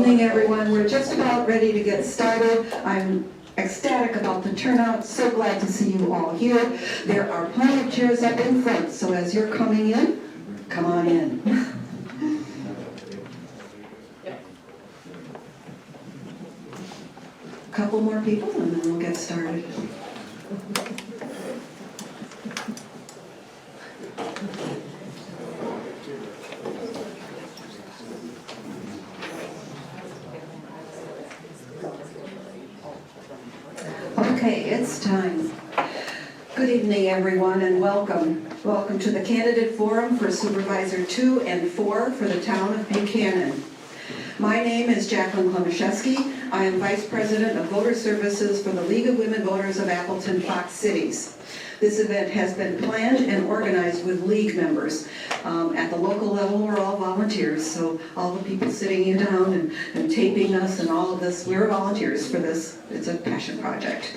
evening, everyone. We're just about ready to get started. I'm ecstatic about the turnout. So glad to see you all here. There are plenty of chairs up in front, so as you're coming in, come on in. A couple more people and then we'll get started. Okay, it's time. Good evening, everyone, and welcome. Welcome to the Candidate Forum for Supervisor 2 and 4 for the town of Buchanan. My name is Jacqueline Klemaszewski. I am Vice President of Voter Services for the League of Women Voters of Appleton Fox Cities. This event has been planned and organized with League members. At the local level, we're all volunteers, so all the people sitting you down and taping us and all of this, we're volunteers for this. It's a passion project.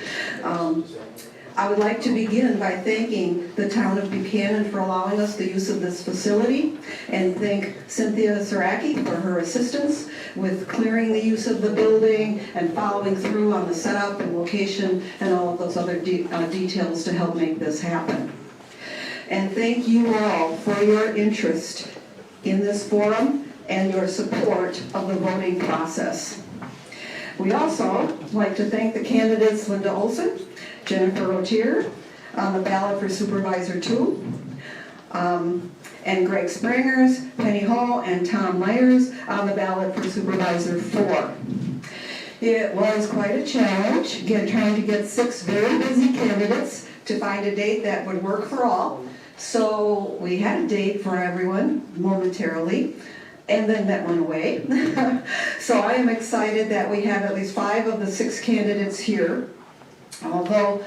I would like to begin by thanking the town of Buchanan for allowing us the use of this facility, and thank Cynthia Saraki for her assistance with clearing the use of the building and following through on the setup and location and all of those other details to help make this happen. And thank you all for your interest in this forum and your support of the voting process. We also like to thank the candidates Linda Olson, Jennifer Rotier on the ballot for Supervisor 2, and Greg Springers, Penny Hall, and Tom Myers on the ballot for Supervisor 4. It was quite a challenge, again, trying to get 6 very busy candidates to find a date that would work for all. So we had a date for everyone momentarily, and then that went away. So I am excited that we have at least 5 of the 6 candidates here. Although,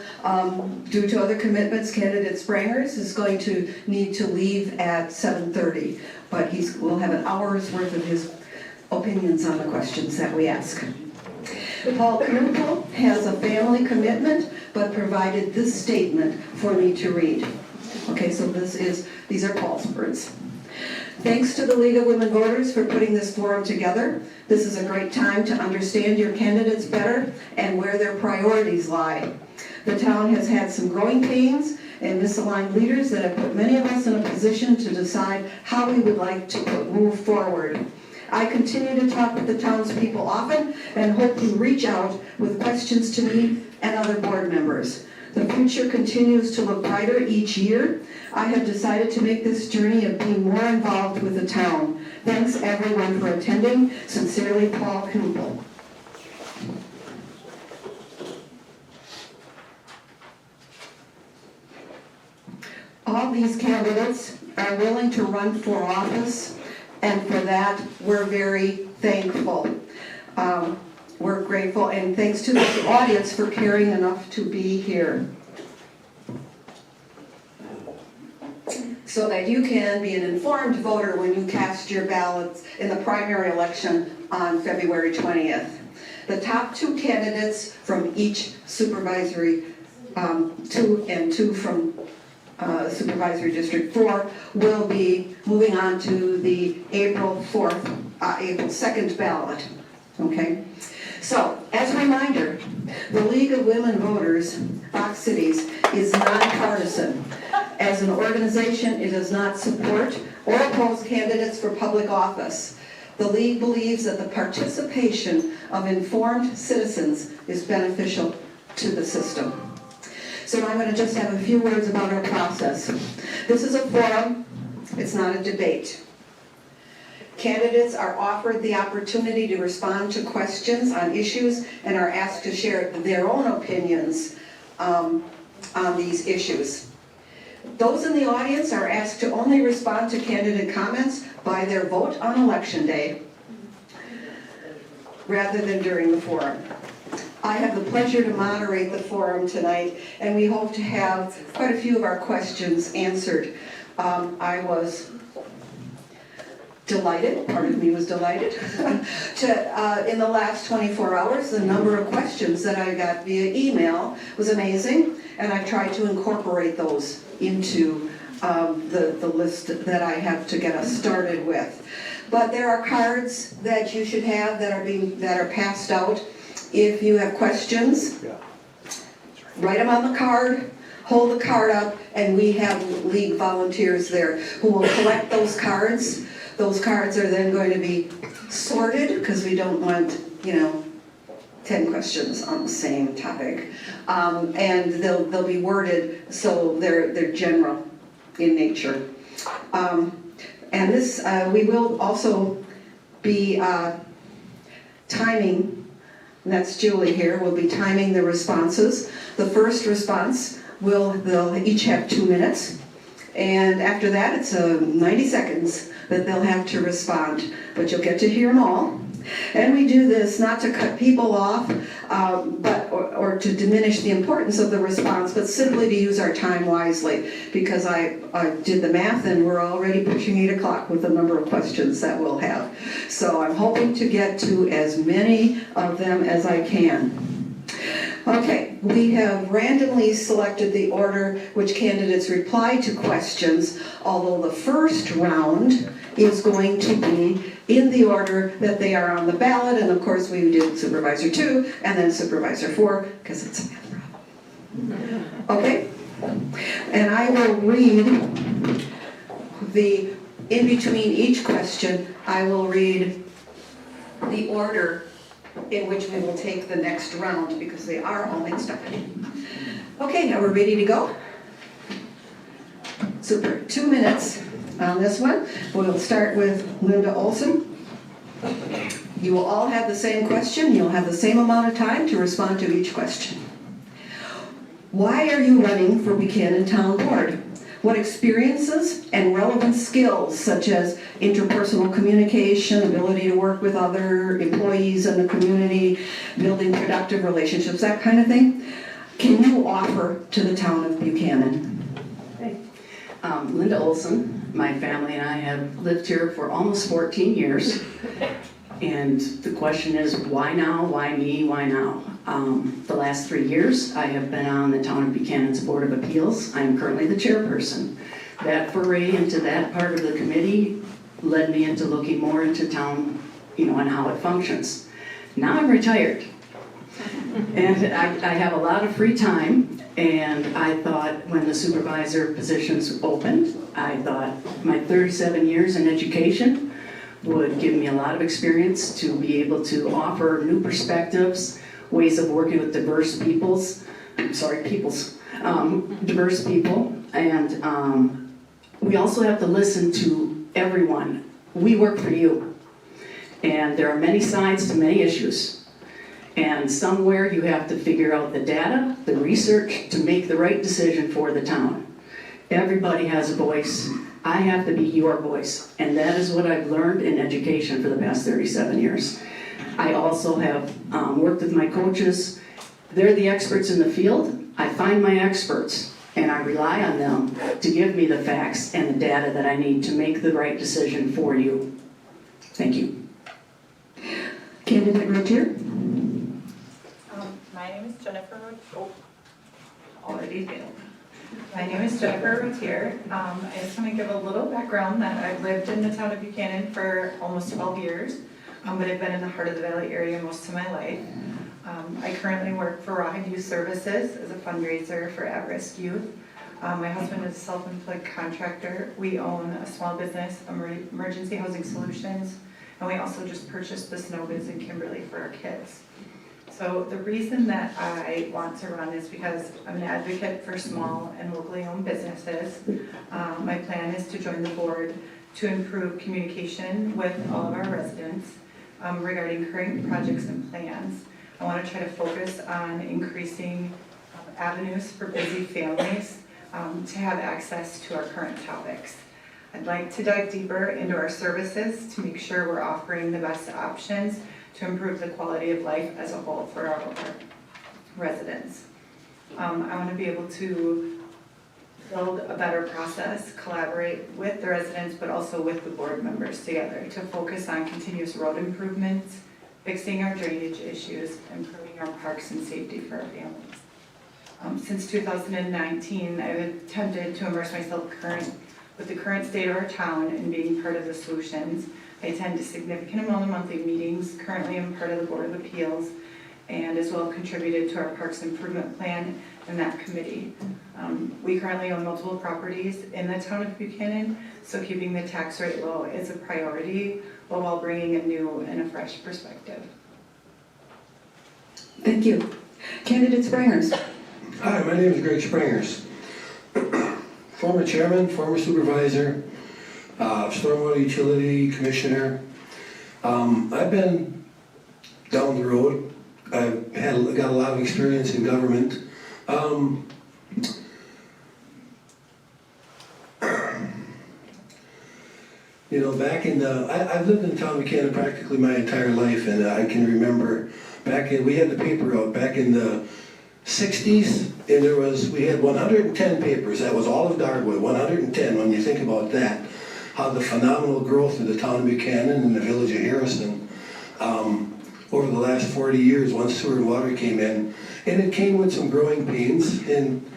due to other commitments, candidate Sprangers is going to need to leave at 7:30, but we'll have an hour's worth of his opinions on the questions that we ask. Paul Knupel has a family commitment, but provided this statement for me to read. Okay, so these are Paul's words. Thanks to the League of Women Voters for putting this forum together. This is a great time to understand your candidates better and where their priorities lie. The town has had some growing pains and misaligned leaders that have put many of us in a position to decide how we would like to move forward. I continue to talk with the townspeople often and hope you reach out with questions to me and other board members. The future continues to look brighter each year. I have decided to make this journey of being more involved with the town. Thanks everyone for attending. Sincerely, Paul Knupel. All these candidates are willing to run for office, and for that we're very thankful. We're grateful, and thanks to the audience for caring enough to be here, so that you can be an informed voter when you cast your ballots in the primary election on February 20th. The top 2 candidates from each supervisory, 2 and 2 from Supervisory District 4 will be moving on to the April 2nd ballot. Okay? So, as a reminder, the League of Women Voters, Fox Cities, is nonpartisan. As an organization, it does not support or oppose candidates for public office. The League believes that the participation of informed citizens is beneficial to the system. So now I'm going to just have a few words about our process. This is a forum, it's not a debate. Candidates are offered the opportunity to respond to questions on issues and are asked to share their own opinions on these issues. Those in the audience are asked to only respond to candidate comments by their vote on election day, rather than during the forum. I have the pleasure to moderate the forum tonight, and we hope to have quite a few of our questions answered. I was delighted, part of me was delighted, in the last 24 hours, the number of questions that I got via email was amazing, and I tried to incorporate those into the list that I have to get us started with. But there are cards that you should have that are passed out. If you have questions, write them on the card, hold the card up, and we have league volunteers there who will collect those cards. Those cards are then going to be sorted, because we don't want, 10 questions on the same topic. And they'll be worded so they're general in nature. And this, we will also be timing, and that's Julie here, we'll be timing the responses. The first response, they'll each have 2 minutes. And after that, it's 90 seconds that they'll have to respond. But you'll get to hear them all. And we do this not to cut people off, or to diminish the importance of the response, but simply to use our time wisely. Because I did the math, and we're already pushing 8 o'clock with the number of questions that we'll have. So I'm hoping to get to as many of them as I can. Okay, we have randomly selected the order which candidates reply to questions, although the first round is going to be in the order that they are on the ballot, and of course we did Supervisor 2 and then Supervisor 4, because it's a math problem. Okay? And I will read in between each question, I will read the order in which we will take the next round, because they are all mixed up. Okay, now we're ready to go. Super, 2 minutes on this one. We'll start with Linda Olson. You will all have the same question. You'll have the same amount of time to respond to each question. Why are you running for Buchanan Town Board? What experiences and relevant skills, such as interpersonal communication, ability to work with other employees in the community, building productive relationships, that kind of thing, can you offer to the town of Buchanan? Hey. Linda Olson, my family and I have lived here for almost 14 years. And the question is, why now? Why me? Why now? The last 3 years, I have been on the Town of Buchanan's Board of Appeals. I'm currently the chairperson. That foray into that part of the committee led me into looking more into town, and how it functions. Now I'm retired. And I have a lot of free time, and I thought when the supervisor positions opened, I thought my 37 years in education would give me a lot of experience to be able to offer new perspectives, ways of working with diverse people, and we also have to listen to everyone. We work for you, and there are many sides to many issues, and somewhere you have to figure out the data, the research, to make the right decision for the town. Everybody has a voice. I have to be your voice, and that is what I've learned in education for the past 37 years. I also have worked with my coaches. They're the experts in the field. I find my experts, and I rely on them to give me the facts and the data that I need to make the right decision for you. Thank you. Candidate right here. My name is Jennifer. My name is Jennifer Routier. I just want to give a little background that I've lived in the town of Buchanan for almost 12 years, but I've been in the Heart of the Valley area most of my life. I currently work for Rawhide Youth Services as a fundraiser for at-risk youth. My husband is a self-employed contractor. We own a small business, Emergency Housing Solutions, and we also just purchased the snow biz in Kimberly for our kids. So the reason that I want to run is because I'm an advocate for small and locally owned businesses. My plan is to join the board to improve communication with all of our residents regarding current projects and plans. I want to try to focus on increasing avenues for busy families to have access to our current topics. I'd like to dive deeper into our services to make sure we're offering the best options to improve the quality of life as a whole for our residents. I want to be able to build a better process, collaborate with the residents, but also with the board members together to focus on continuous road improvements, fixing our drainage issues, improving our parks and safety for our families. Since 2019, I've attempted to immerse myself with the current state of our town and being part of the solutions I attend a significant amount of monthly meetings. Currently, I'm part of the Board of Appeals and as well contributed to our Parks Improvement Plan and that committee. We currently own multiple properties in the town of Buchanan, so keeping the tax rate low is a priority while bringing a new and a fresh perspective. Thank you. Candidate Springers. Hi, my name is Greg Springers. Former chairman, former supervisor, stormwater utility commissioner. I've been down the road. I've got a lot of experience in government. You know, back in the, I've lived in town of Buchanan practically my entire life, and I can remember we had the paper out back in the 60s, and we had 110 papers. That was all of Darwood, 110. When you think about that, how the phenomenal growth of the town of Buchanan and the village of Harrison over the last 40 years, once sewer and water came in, and it came with some growing pains. And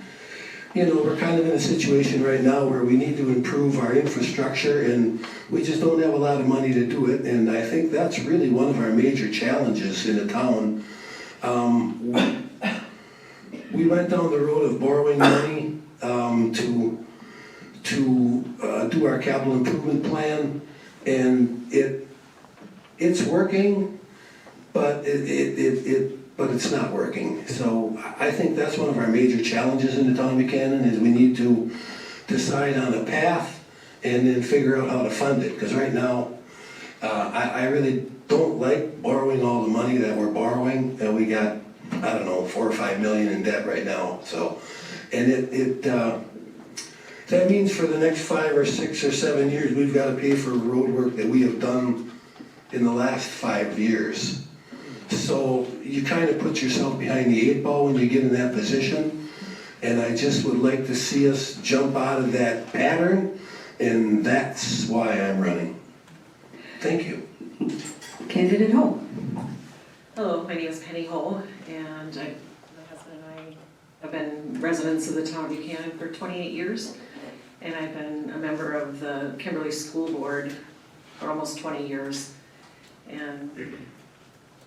you know, we're kind of in a situation right now where we need to improve our infrastructure, and we just don't have a lot of money to do it. And I think that's really one of our major challenges in the town. We went down the road of borrowing money to do our capital improvement plan, and it's working, but it's not working. So I think that's one of our major challenges in the town of Buchanan, is we need to decide on a path and then figure out how to fund it. Because right now, I really don't like borrowing all the money that we're borrowing, and we got, I don't know, 4 or 5 million in debt right now. So, and that means for the next 5 or 6 or 7 years, we've got to pay for road work that we have done in the last 5 years. So you kind of put yourself behind the 8 ball when you get in that position. And I just would like to see us jump out of that pattern, and that's why I'm running. Thank you. Candidate Ho. Hello, my name is Penny Ho, and my husband and I have been residents of the town of Buchanan for 28 years, and I've been a member of the Kimberly School Board for almost 20 years. And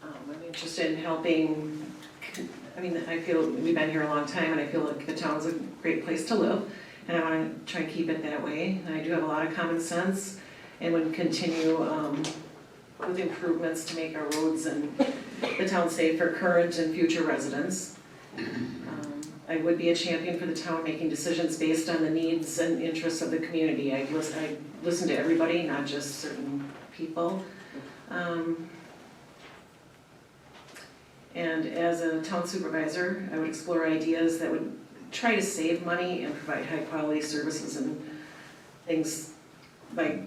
I'm interested in helping. I mean, I feel we've been here a long time, and I feel like the town's a great place to live, and I want to try and keep it that way. And I do have a lot of common sense, and would continue with improvements to make our roads and the town safe for current and future residents. I would be a champion for the town, making decisions based on the needs and interests of the community. I listen to everybody, not just certain people. And as a town supervisor, I would explore ideas that would try to save money and provide high quality services and things, by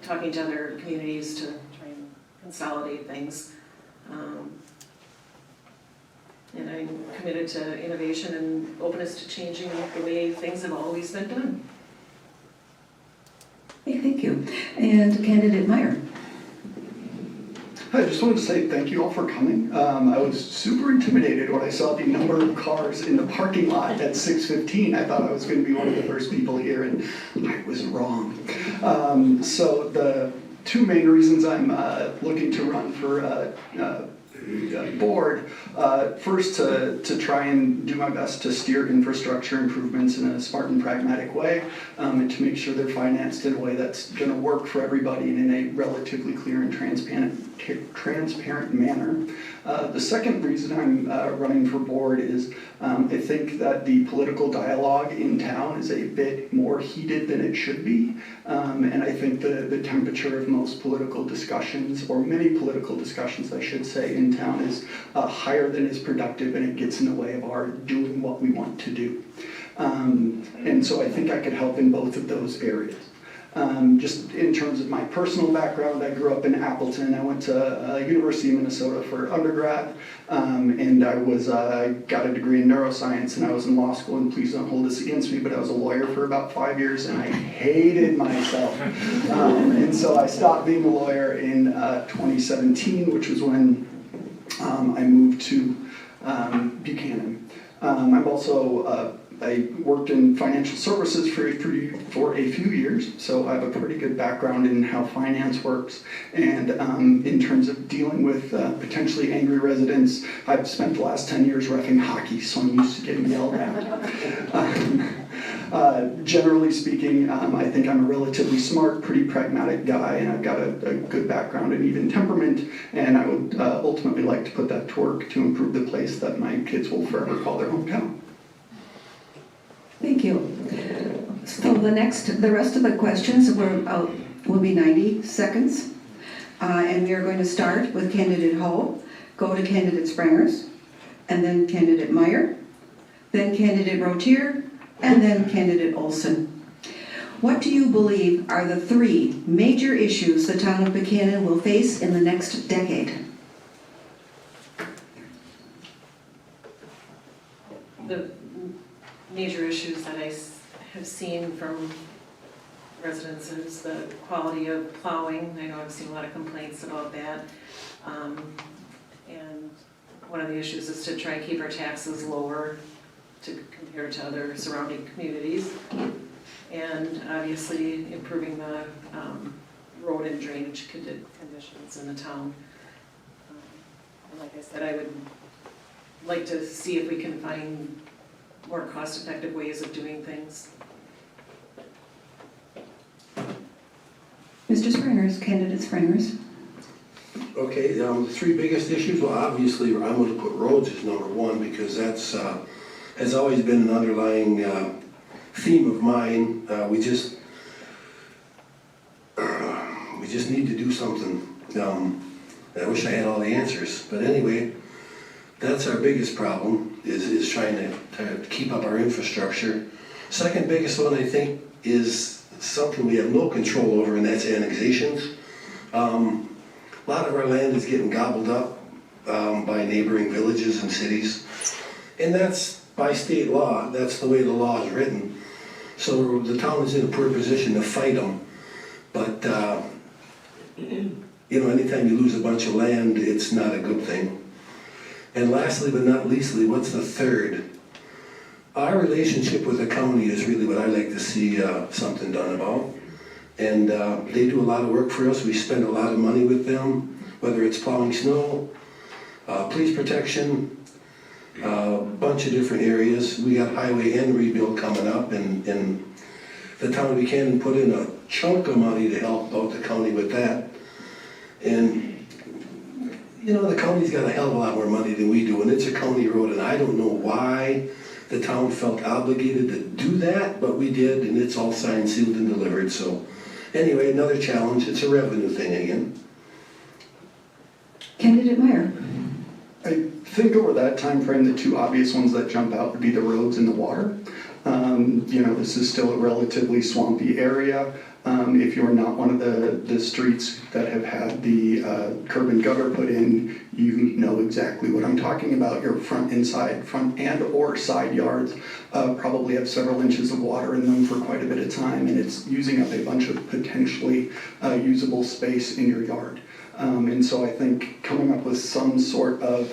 talking to other communities to try and consolidate things. And I'm committed to innovation and openness to changing the way things have always been done. Hey, thank you. And Candidate Meyer. I just wanted to say thank you all for coming. I was super intimidated when I saw the number of cars in the parking lot at 6:15. I thought I was going to be one of the first people here, and I was wrong. So the two main reasons I'm looking to run for board, first to try and do my best to steer infrastructure improvements in a smart and pragmatic way, and to make sure they're financed in a way that's going to work for everybody and in a relatively clear and transparent manner. The second reason I'm running for board is I think that the political dialogue in town is a bit more heated than it should be, and I think the temperature of most political discussions, or many political discussions I should say, in town is higher than is productive, and it gets in the way of our doing what we want to do. And so I think I could help in both of those areas. Just in terms of my personal background, I grew up in Appleton. I went to University of Minnesota for undergrad, and I got a degree in neuroscience, and I was in law school, and please don't hold this against me, but I was a lawyer for about 5 years, and I hated myself. And so I stopped being a lawyer in 2017, which was when I moved to Buchanan. I'm also I worked in financial services for a few years, so I have a pretty good background in how finance works. And in terms of dealing with potentially angry residents, I've spent the last 10 years reffing hockey, so I'm used to getting yelled at. Generally speaking, I think I'm a relatively smart, pretty pragmatic guy, and I've got a good background and even temperament, and I would ultimately like to put that to work to improve the place that my kids will forever call their hometown. Thank you. So the rest of the questions will be 90 seconds. And we are going to start with candidate Ho, go to candidate Sprangers, and then candidate Meyer, then candidate Rotier, and then candidate Olson. What do you believe are the 3 major issues the town of Buchanan will face in the next decade? The major issues that I have seen from residents is the quality of plowing. I know I've seen a lot of complaints about that. And one of the issues is to try and keep our taxes lower to compare to other surrounding communities. And obviously improving the road and drainage conditions in the town. And like I said, I would like to see if we can find more cost-effective ways of doing things. Mr. Sprangers, candidate Sprangers. Okay, the 3 biggest issues, well, obviously, I'm going to put roads as number 1 because that's has always been an underlying theme of mine. We just need to do something. I wish I had all the answers, but anyway, that's our biggest problem, is trying to keep up our infrastructure. Second biggest one, I think, is something we have no control over, and that's annexations. A lot of our land is getting gobbled up by neighboring villages and cities, and that's by state law. That's the way the law is written. So the town is in a poor position to fight them, but you know, anytime you lose a bunch of land, it's not a good thing. And lastly but not leastly, what's the third? Our relationship with the county is really what I'd like to see something done about. And they do a lot of work for us. We spend a lot of money with them, whether it's plowing snow, police protection, a bunch of different areas. We got highway and rebuild coming up, and the town of Buchanan put in a chunk of money to help out the county with that. And you know, the county's got a hell of a lot more money than we do, and it's a county road, and I don't know why the town felt obligated to do that, but we did, and it's all signed, sealed, and delivered. So anyway, another challenge. It's a revenue thing again. Candidate Meyer. I think over that time frame, the 2 obvious ones that jump out would be the roads and the water. You know, this is still a relatively swampy area. If you're not one of the streets that have had the curb and gutter put in, you know exactly what I'm talking about. Your front and or side yards probably have several inches of water in them for quite a bit of time, and it's using up a bunch of potentially usable space in your yard. And so I think coming up with some sort of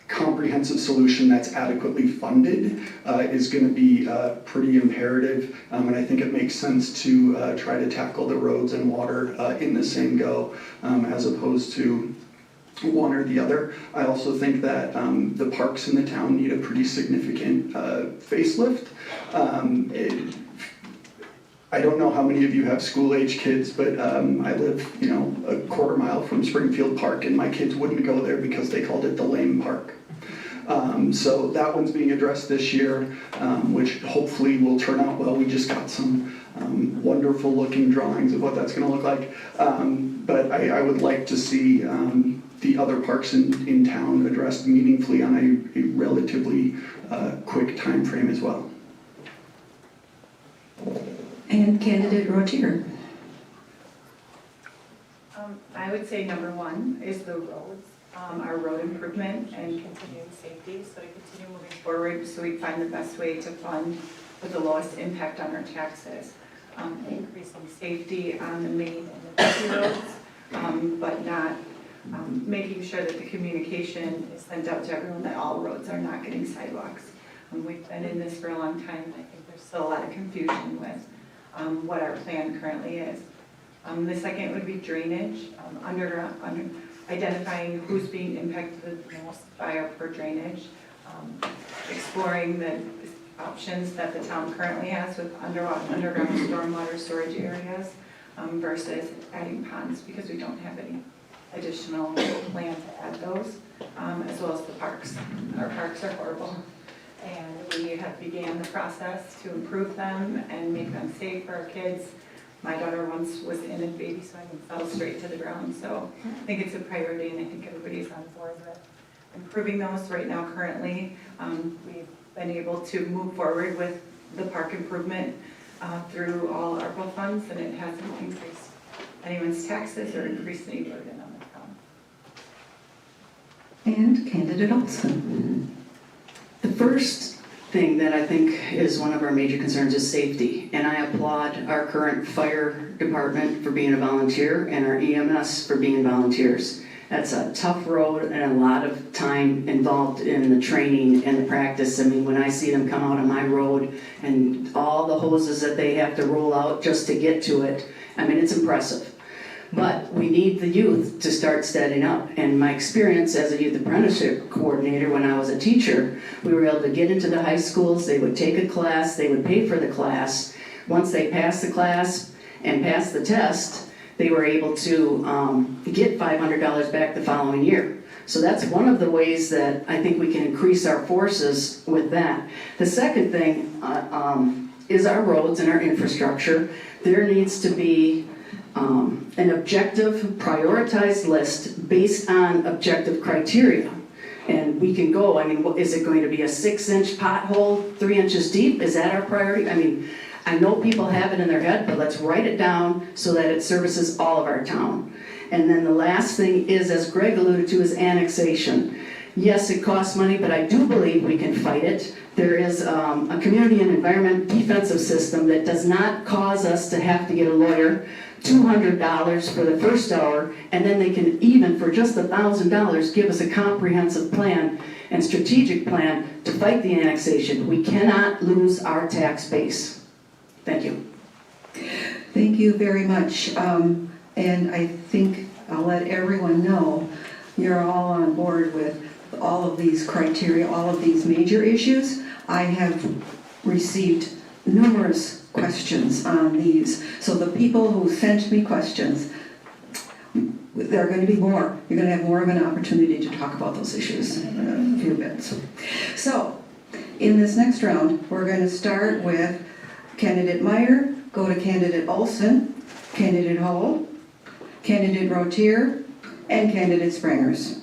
comprehensive solution that's adequately funded is going to be pretty imperative, and I think it makes sense to try to tackle the roads and water in the same go, as opposed to one or the other. I also think that the parks in the town need a pretty significant facelift. I don't know how many of you have school-age kids, but I live, you know, a quarter mile from Springfield Park, and my kids wouldn't go there because they called it the lame park. So that one's being addressed this year, which hopefully will turn out well. We just got some wonderful looking drawings of what that's going to look like. But I would like to see the other parks in town addressed meaningfully on a relatively quick time frame as well. And candidate Rotier. I would say number 1 is the roads, our road improvement and continuing safety, so to continue moving forward, so we find the best way to fund with the lowest impact on our taxes. Increasing safety on the main and the busy roads, but not making sure that the communication is sent out to everyone that all roads are not getting sidewalks. We've been in this for a long time, and I think there's still a lot of confusion with what our plan currently is. The second would be drainage, identifying who's being impacted the most by our poor drainage, exploring the options that the town currently has with underground stormwater storage areas versus adding ponds, because we don't have any additional plan to add those, as well as the parks. Our parks are horrible, and we have began the process to improve them and make them safe for our kids. My daughter once was in a baby swing and fell straight to the ground, so I think it's a priority, and I think everybody's on board with improving those right now. Currently, we've been able to move forward with the park improvement through all ARPA funds, and it hasn't increased anyone's taxes or increased any burden on the town. And Candidate Olson. The first thing that I think is one of our major concerns is safety. And I applaud our current fire department for being a volunteer and our EMS for being volunteers. That's a tough road and a lot of time involved in the training and the practice. I mean, when I see them come out on my road and all the hoses that they have to roll out just to get to it, I mean, it's impressive. But we need the youth to start stepping up. And my experience as a youth apprenticeship coordinator when I was a teacher, we were able to get into the high schools, they would take a class, they would pay for the class. Once they passed the class and passed the test, they were able to get $500 back the following year. So that's one of the ways that I think we can increase our forces with that. The second thing is our roads and our infrastructure. There needs to be an objective, prioritized list based on objective criteria. And we can go, I mean, is it going to be a 6-inch pothole, 3 inches deep? Is that our priority? I mean, I know people have it in their head, but let's write it down so that it services all of our town. And then the last thing is, as Greg alluded to, is annexation. Yes, it costs money, but I do believe we can fight it. There is a community and environment defensive system that does not cause us to have to get a lawyer, $200 for the first hour, and then they can even, for just $1,000, give us a comprehensive plan and strategic plan to fight the annexation. We cannot lose our tax base. Thank you. Thank you very much. And I think I'll let everyone know you're all on board with all of these criteria, all of these major issues. I have received numerous questions on these. So the people who sent me questions, there are going to be more. You're going to have more of an opportunity to talk about those issues in a few minutes. So in this next round, we're going to start with Candidate Meyer, go to Candidate Olson, Candidate Hull, Candidate Rotier, and Candidate Springers.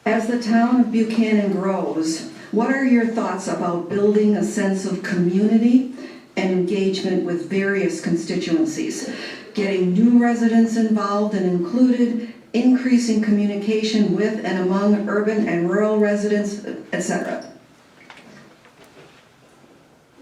As the town of Buchanan grows, what are your thoughts about building a sense of community and engagement with various constituencies, getting new residents involved and included, increasing communication with and among urban and rural residents, etc.?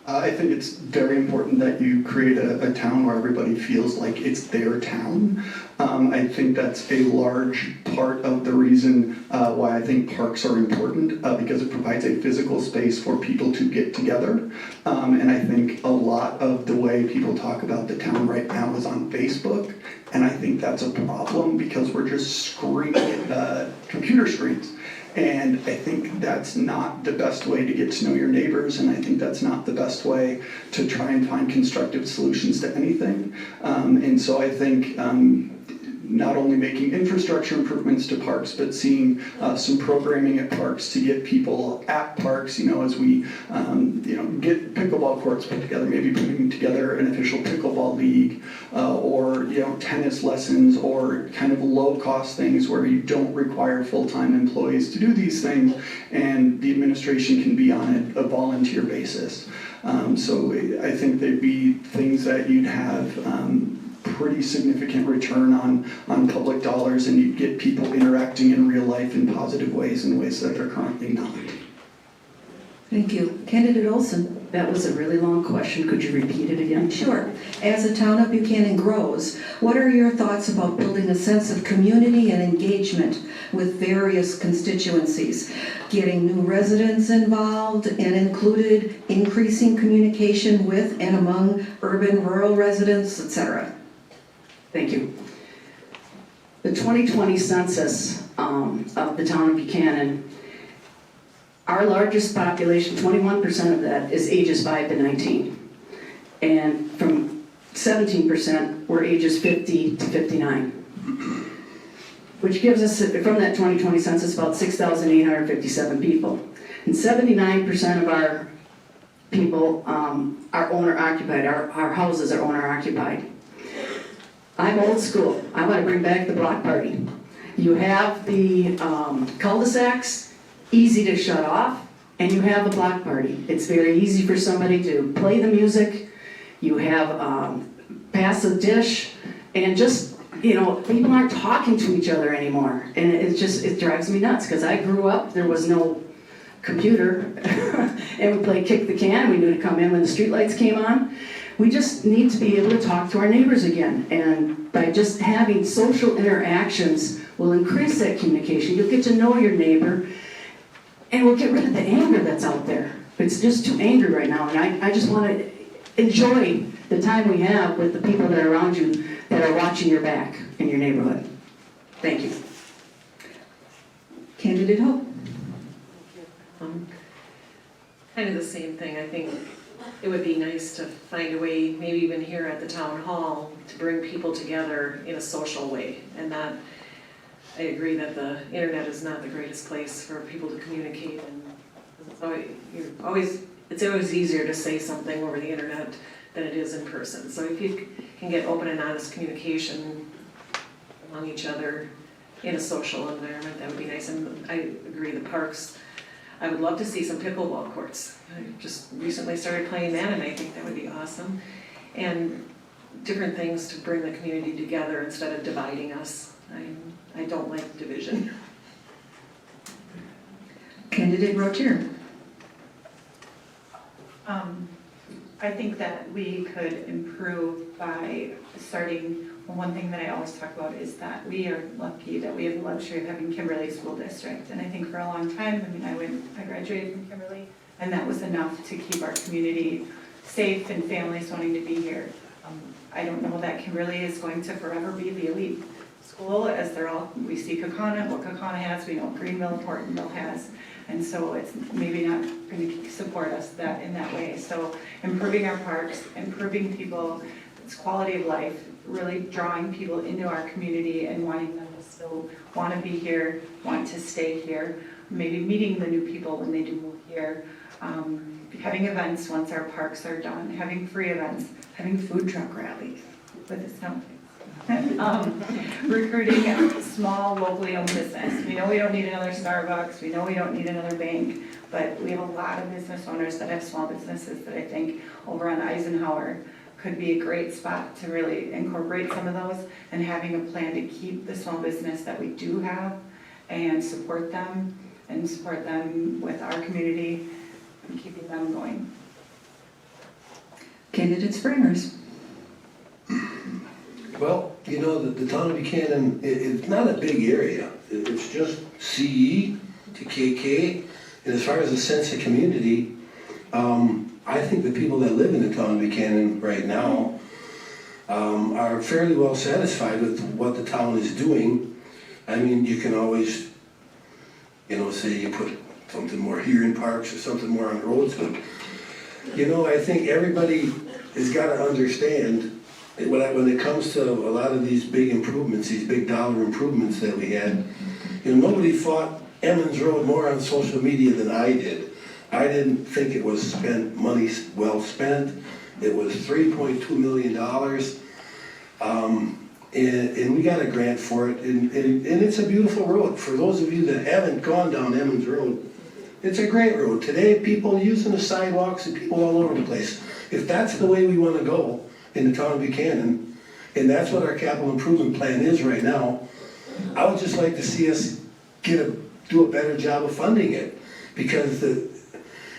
I think it's very important that you create a town where everybody feels like it's their town. I think that's a large part of the reason why I think parks are important, because it provides a physical space for people to get together. And I think a lot of the way people talk about the town right now is on Facebook. And I think that's a problem because we're just screaming at computer screens. And I think that's not the best way to get to know your neighbors, and I think that's not the best way to try and find constructive solutions to anything. And so I think not only making infrastructure improvements to parks, but seeing some programming at parks to get people at parks, as we get pickleball courts put together, maybe putting together an official pickleball league, or tennis lessons, or kind of low-cost things where you don't require full-time employees to do these things, and the administration can be on a volunteer basis. So I think they'd be things that you'd have pretty significant return on public dollars, and you'd get people interacting in real life in positive ways, in ways that they're currently not. Thank you. Candidate Olson. That was a really long question. Could you repeat it again? Sure. As the town of Buchanan grows, what are your thoughts about building a sense of community and engagement with various constituencies? Getting new residents involved and included, increasing communication with and among urban, rural residents, etc. Thank you. The 2020 census of the town of Buchanan, our largest population, 21% of that is ages 5 to 19. And from 17% were ages 50 to 59. Which gives us, from that 2020 census, about 6,857 people. And 79% of our people are owner-occupied, our houses are owner-occupied. I'm old school. I want to bring back the block party. You have the cul-de-sacs, easy to shut off, and you have the block party. It's very easy for somebody to play the music. You have pass a dish, and just, people aren't talking to each other anymore. And it drives me nuts, because I grew up, there was no computer, and we played kick the can. We knew to come in when the streetlights came on. We just need to be able to talk to our neighbors again. And by just having social interactions will increase that communication. You'll get to know your neighbor, and we'll get rid of the anger that's out there. It's just too angry right now, and I just want to enjoy the time we have with the people that are around you that are watching your back in your neighborhood. Thank you. Candidate Hope. Kind of the same thing. I think it would be nice to find a way, maybe even here at the town hall, to bring people together in a social way. And that, I agree that the internet is not the greatest place for people to communicate. And so it's always easier to say something over the internet than it is in person. So if you can get open and honest communication among each other in a social environment, that would be nice. And I agree, the parks, I would love to see some pickleball courts. I just recently started playing that, and I think that would be awesome. And different things to bring the community together instead of dividing us. I don't like division. Candidate Rotier. I think that we could improve by starting, one thing that I always talk about is that we are lucky that we have the luxury of having Kimberly School District. And I think for a long time, I graduated from Kimberly, and that was enough to keep our community safe and families wanting to be here. I don't know that Kimberly is going to forever be the elite school, as we see what Kaukauna has, we know Greenville, Portonville has. And so it's maybe not going to support us in that way. So improving our parks, improving people's quality of life, really drawing people into our community and wanting them to still want to be here, want to stay here, maybe meeting the new people when they do move here, having events once our parks are done, having free events, having food truck rallies with the snow. Recruiting small, locally owned business. We know we don't need another Starbucks, we know we don't need another bank, but we have a lot of business owners that have small businesses that I think over on Eisenhower could be a great spot to really incorporate some of those, and having a plan to keep the small business that we do have and support them with our community and keeping them going. Candidate Springers. Well, the town of Buchanan, it's not a big area. It's just CE to KK. And as far as the sense of community, I think the people that live in the town of Buchanan right now are fairly well satisfied with what the town is doing. I mean, you can always, say you put something more here in parks or something more on roads, but, I think everybody has got to understand when it comes to a lot of these big improvements, these big dollar improvements that we had, nobody fought Emmons Road more on social media than I did. I didn't think it was money well spent. It was $3.2 million. And we got a grant for it, and it's a beautiful road. For those of you that haven't gone down Emmons Road, it's a great road. Today, people using the sidewalks and people all over the place. If that's the way we want to go in the town of Buchanan, and that's what our capital improvement plan is right now, I would just like to see us do a better job of funding it, because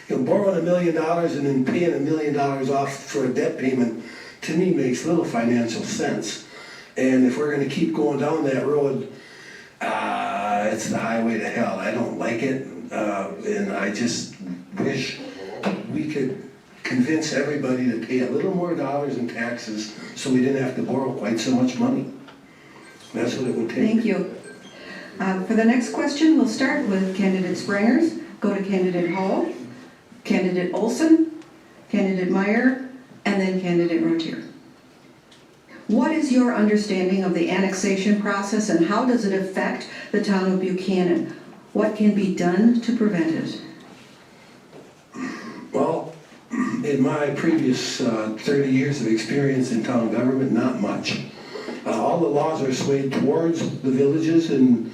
borrowing $1 million and then paying $1 million off for a debt payment, to me, makes little financial sense. And if we're gonna keep going down that road, it's the highway to hell. I don't like it, and I just wish we could convince everybody to pay a little more dollars in taxes so we didn't have to borrow quite so much money. That's what it would take. Thank you. For the next question, we'll start with candidate Springers, go to candidate Hall, candidate Olson, candidate Meyer, and then candidate Rotier. What is your understanding of the annexation process and how does it affect the town of Buchanan? What can be done to prevent it? Well, in my previous 30 years of experience in town government, not much. All the laws are swayed towards the villages and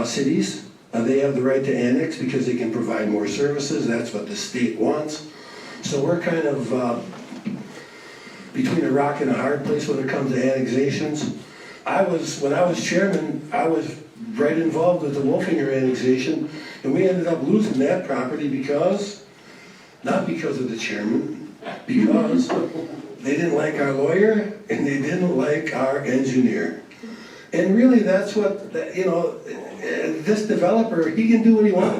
cities. They have the right to annex because they can provide more services. That's what the state wants. So we're kind of between a rock and a hard place when it comes to annexations. When I was chairman, I was right involved with the Wolfinger annexation, and we ended up losing that property because, not because of the chairman, because they didn't like our lawyer and they didn't like our engineer. And really that's what, this developer, he can do what he wants.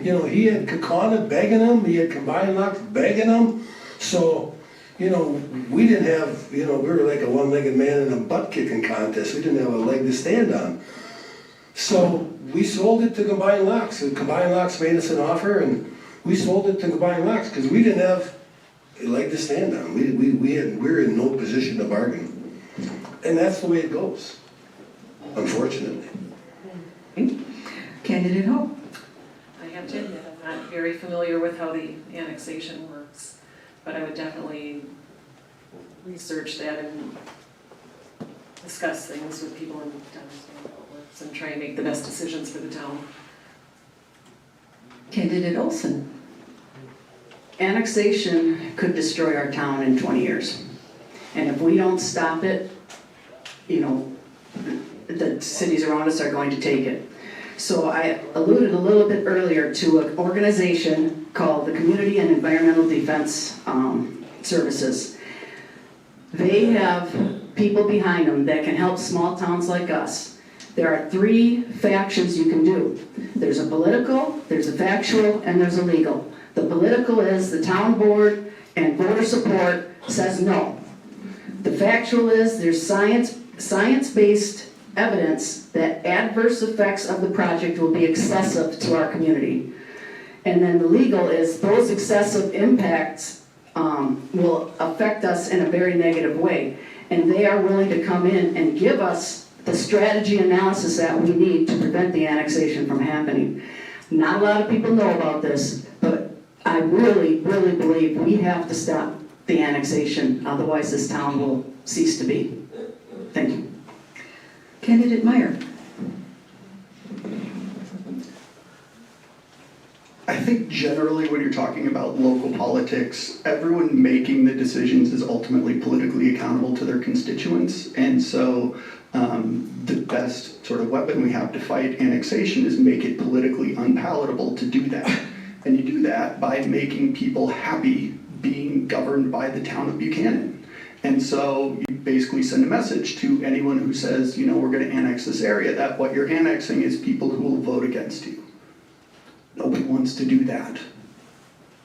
He had Kakana begging him, he had Combined Locks begging him. So, we didn't have, we were like a one-legged man in a butt-kicking contest. We didn't have a leg to stand on. So we sold it to Combined Locks. And Combined Locks made us an offer, and we sold it to Combined Locks because we didn't have a leg to stand on. We were in no position to bargain. And that's the way it goes, unfortunately. Candidate Hall. I have to admit, I'm not very familiar with how the annexation works, but I would definitely research that and discuss things with people in town how it works and try and make the best decisions for the town. Candidate Olson. Annexation could destroy our town in 20 years. And if we don't stop it, the cities around us are going to take it. So I alluded a little bit earlier to an organization called the Community and Environmental Defense Services. They have people behind them that can help small towns like us. There are 3 factions you can do. There's a political, there's a factual, and there's a legal. The political is the town board and voter support says no. The factual is there's science-based evidence that adverse effects of the project will be excessive to our community. And then the legal is those excessive impacts will affect us in a very negative way. And they are willing to come in and give us the strategy analysis that we need to prevent the annexation from happening. Not a lot of people know about this, but I really, really believe we have to stop the annexation, otherwise this town will cease to be. Thank you. Candidate Meyer. I think generally when you're talking about local politics, everyone making the decisions is ultimately politically accountable to their constituents. And so the best sort of weapon we have to fight annexation is make it politically unpalatable to do that. And you do that by making people happy being governed by the town of Buchanan. And so you basically send a message to anyone who says, we're going to annex this area, that what you're annexing is people who will vote against you. Nobody wants to do that.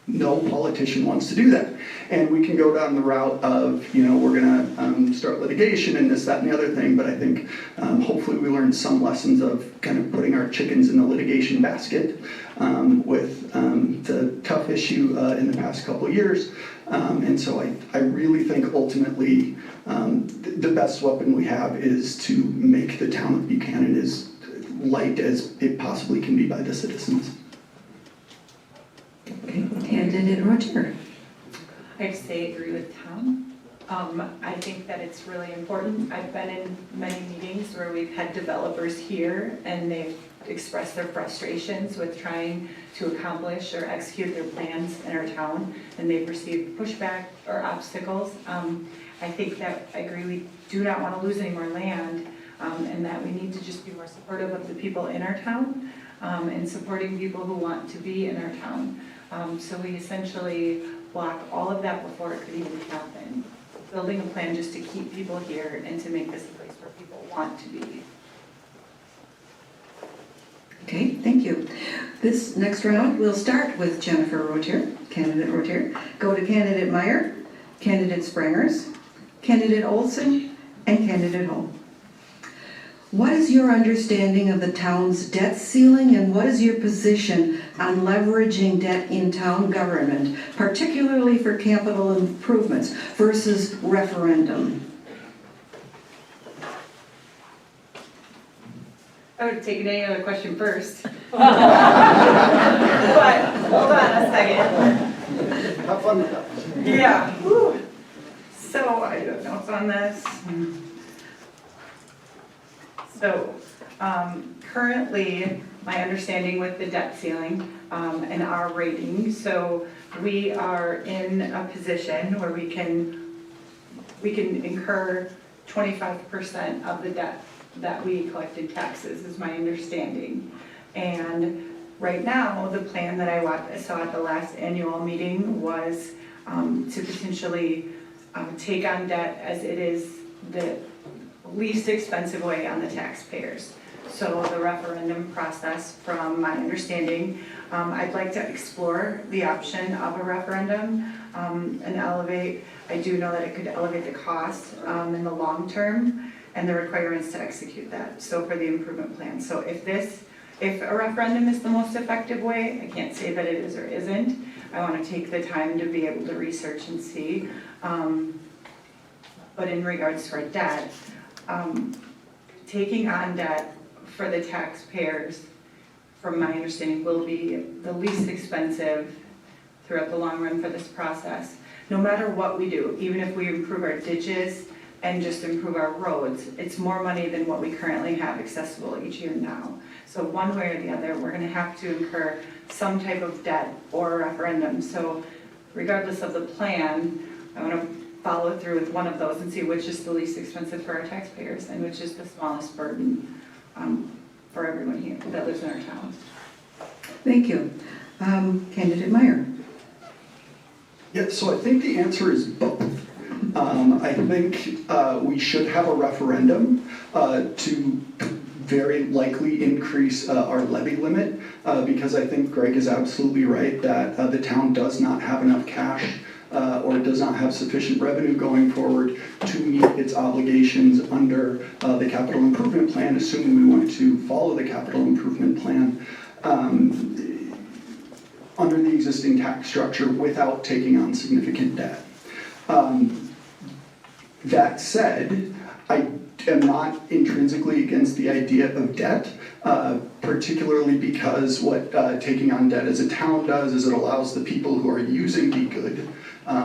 No politician wants to do that. And we can go down the route of, we're going to start litigation and this, that, and the other thing, but I think hopefully we learned some lessons of kind of putting our chickens in the litigation basket with the tough issue in the past couple of years. And so I really think ultimately the best weapon we have is to make the town of Buchanan as light as it possibly can be by the citizens. Okay. Candidate Rotier. I'd say agree with Tom. I think that it's really important. I've been in many meetings where we've had developers here and they've expressed their frustrations with trying to accomplish or execute their plans in our town, and they've received pushback or obstacles. I think that I agree we do not want to lose any more land, and that we need to just be more supportive of the people in our town, and supporting people who want to be in our town. So we essentially block all of that before it could even happen. Building a plan just to keep people here and to make this a place where people want to be. Okay, thank you. This next round, we'll start with Jennifer Rotier, candidate Rotier, go to candidate Meyer, candidate Sprangers, candidate Olson, and candidate Holm. What is your understanding of the town's debt ceiling, and what is your position on leveraging debt in town government, particularly for capital improvements versus referendum? I would have taken any other question first. But hold on a second. Have fun with that. Yeah. Whew. So I don't know what's on this. So currently, my understanding with the debt ceiling and our rating, so we are in a position where we can incur 25% of the debt that we collected taxes, is my understanding. And right now, the plan that I saw at the last annual meeting was to potentially take on debt as it is the least expensive way on the taxpayers. So the referendum process, from my understanding, I'd like to explore the option of a referendum and elevate. I do know that it could elevate the cost in the long term and the requirements to execute that, so for the improvement plan. So if a referendum is the most effective way, I can't say that it is or isn't. I want to take the time to be able to research and see. But in regards to our debt, taking on debt for the taxpayers, from my understanding, will be the least expensive throughout the long run for this process. No matter what we do, even if we improve our ditches and just improve our roads, it's more money than what we currently have accessible each year now. So one way or the other, we're gonna have to incur some type of debt or a referendum. So regardless of the plan, I wanna follow through with one of those and see which is the least expensive for our taxpayers and which is the smallest burden for everyone here that lives in our town. Thank you. Candidate Meyer. Yeah, so I think the answer is both. I think we should have a referendum to very likely increase our levy limit because I think Greg is absolutely right that the town does not have enough cash or does not have sufficient revenue going forward to meet its obligations under the capital improvement plan, assuming we want to follow the capital improvement plan under the existing tax structure without taking on significant debt. That said, I am not intrinsically against the idea of debt, particularly because what taking on debt as a town does is it allows the people who are using the good.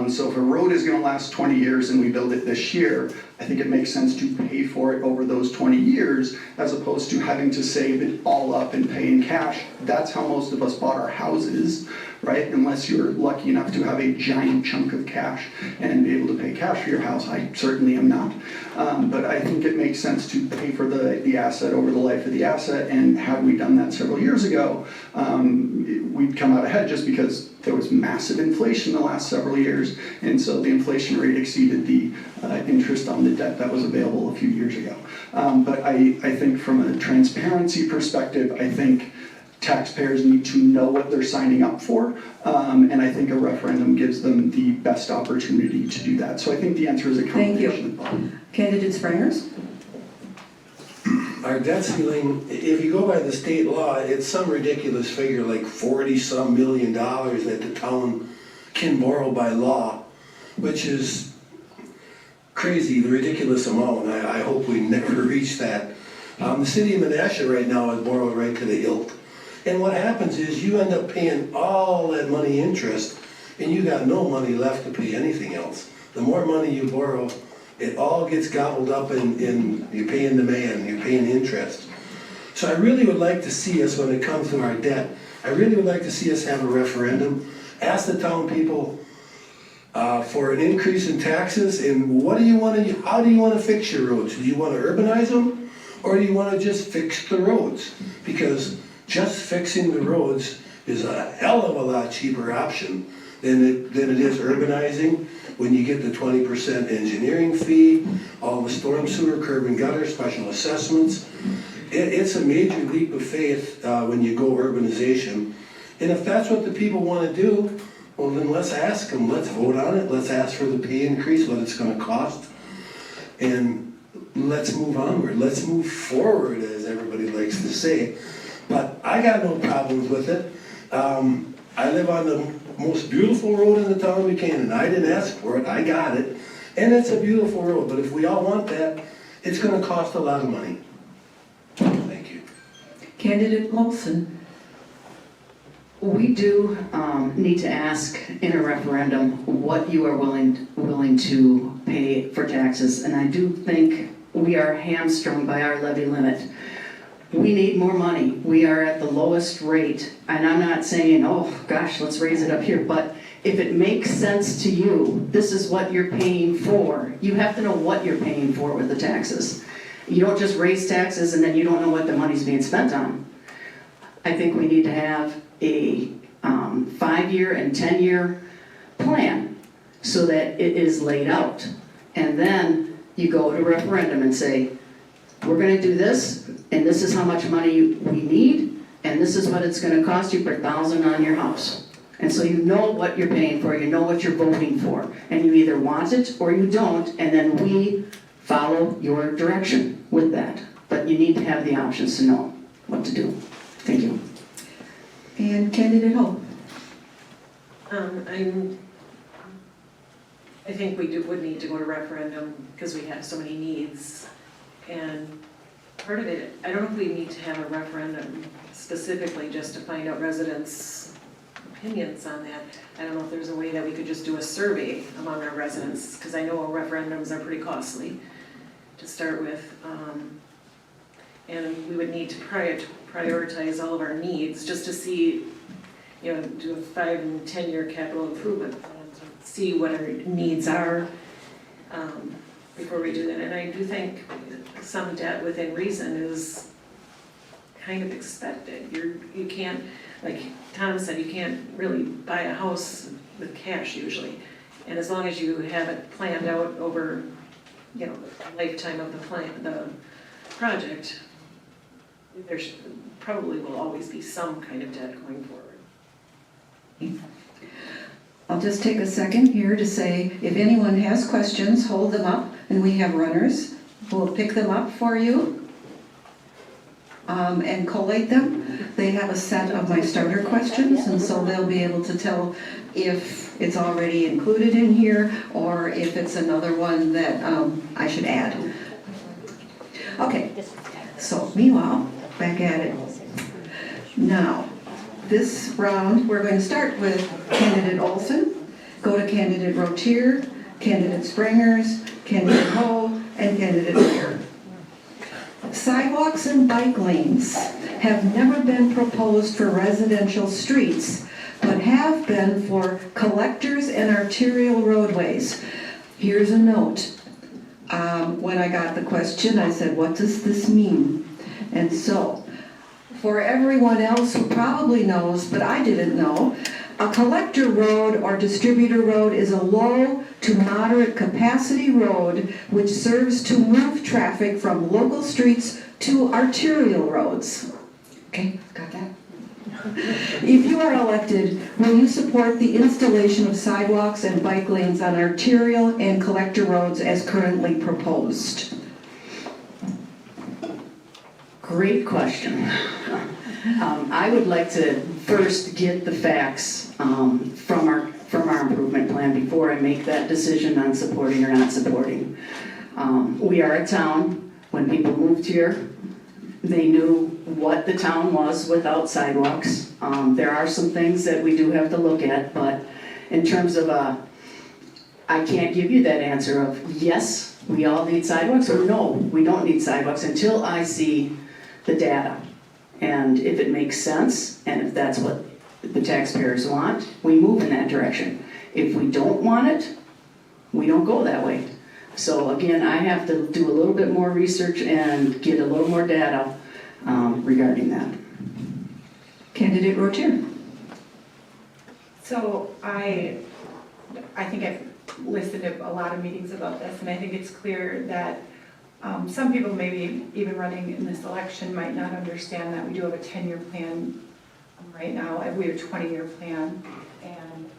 So if a road is going to last 20 years and we build it this year, I think it makes sense to pay for it over those 20 years as opposed to having to save it all up and pay in cash. That's how most of us bought our houses, right? Unless you're lucky enough to have a giant chunk of cash and be able to pay cash for your house. I certainly am not. But I think it makes sense to pay for the asset over the life of the asset. And had we done that several years ago, we'd come out ahead just because there was massive inflation the last several years. And so the inflation rate exceeded the interest on the debt that was available a few years ago. But I think from a transparency perspective, I think taxpayers need to know what they're signing up for, and I think a referendum gives them the best opportunity to do that. So I think the answer is a combination of both. Candidate Sprangers? Our debt ceiling, if you go by the state law, it's some ridiculous figure like $40-some million that the town can borrow by law, which is crazy, the ridiculous amount. I hope we never reach that. The city of Menasha right now is borrowed right to the hilt. And what happens is you end up paying all that money interest and you got no money left to pay anything else. The more money you borrow, it all gets gobbled up in you're paying the man, you're paying interest. So I really would like to see us, when it comes to our debt, I really would like to see us have a referendum, ask the town people for an increase in taxes, and what do you want to, how do you want to fix your roads? Do you want to urbanize them? Or do you wanna just fix the roads? Because just fixing the roads is a hell of a lot cheaper option than it is urbanizing. When you get the 20% engineering fee, all the storm sewer, curb and gutter, special assessments. It's a major leap of faith when you go urbanization. And if that's what the people wanna do, well then let's ask them, let's vote on it, let's ask for the pay increase, what it's gonna cost. And let's move onward, let's move forward, as everybody likes to say. But I got no problems with it. I live on the most beautiful road in the town of Buchanan. I didn't ask for it, I got it. And it's a beautiful road, but if we all want that, it's gonna cost a lot of money. Thank you. Candidate Olson. We do need to ask in a referendum what you are willing to pay for taxes. And I do think we are hamstrung by our levy limit. We need more money. We are at the lowest rate. And I'm not saying, oh gosh, let's raise it up here. But if it makes sense to you, this is what you're paying for. You have to know what you're paying for with the taxes. You don't just raise taxes and then you don't know what the money's being spent on. I think we need to have a 5-year and 10-year plan so that it is laid out. And then you go to referendum and say, we're gonna do this, and this is how much money we need, and this is what it's gonna cost you per 1,000 on your house. And so you know what you're paying for, you know what you're voting for, and you either want it or you don't, and then we follow your direction with that. But you need to have the options to know what to do. Thank you. And Candidate Hope. I think we would need to go to referendum because we have so many needs. And part of it, I don't know if we need to have a referendum specifically just to find out residents' opinions on that. I don't know if there's a way that we could just do a survey among our residents, because I know referendums are pretty costly to start with. And we would need to prioritize all of our needs just to see, you know, do a 5 and 10-year capital improvement plan to see what our needs are before we do that. And I do think some debt within reason is kind of expected. You can't, like Tom said, you can't really buy a house with cash usually. And as long as you have it planned out over, you know, the lifetime of the project, there probably will always be some kind of debt going forward. I'll just take a second here to say, if anyone has questions, hold them up, and we have runners who will pick them up for you and collate them. They have a set of my starter questions, and so they'll be able to tell if it's already included in here or if it's another one that I should add. Okay, so meanwhile, back at it. Now, this round, we're going to start with Candidate Olson, go to Candidate Rotier, Candidate Springers, Candidate Ho, and Candidate Mayer. Sidewalks and bike lanes have never been proposed for residential streets, but have been for collectors and arterial roadways. Here's a note. When I got the question, I said, what does this mean? And so, for everyone else who probably knows, but I didn't know, a collector road or distributor road is a low to moderate capacity road which serves to move traffic from local streets to arterial roads. Okay, got that? If you are elected, will you support the installation of sidewalks and bike lanes on arterial and collector roads as currently proposed? Great question. I would like to first get the facts from our improvement plan before I make that decision on supporting or not supporting. We are a town. When people moved here, they knew what the town was without sidewalks. There are some things that we do have to look at, but in terms of I can't give you that answer of yes, we all need sidewalks, or no, we don't need sidewalks until I see the data. And if it makes sense, and if that's what the taxpayers want, we move in that direction. If we don't want it, we don't go that way. So again, I have to do a little bit more research and get a little more data regarding that. Candidate Rotier. So I think I've listened to a lot of meetings about this, and I think it's clear that some people maybe even running in this election might not understand that we do have a 10-year plan right now. We have a 20-year plan, and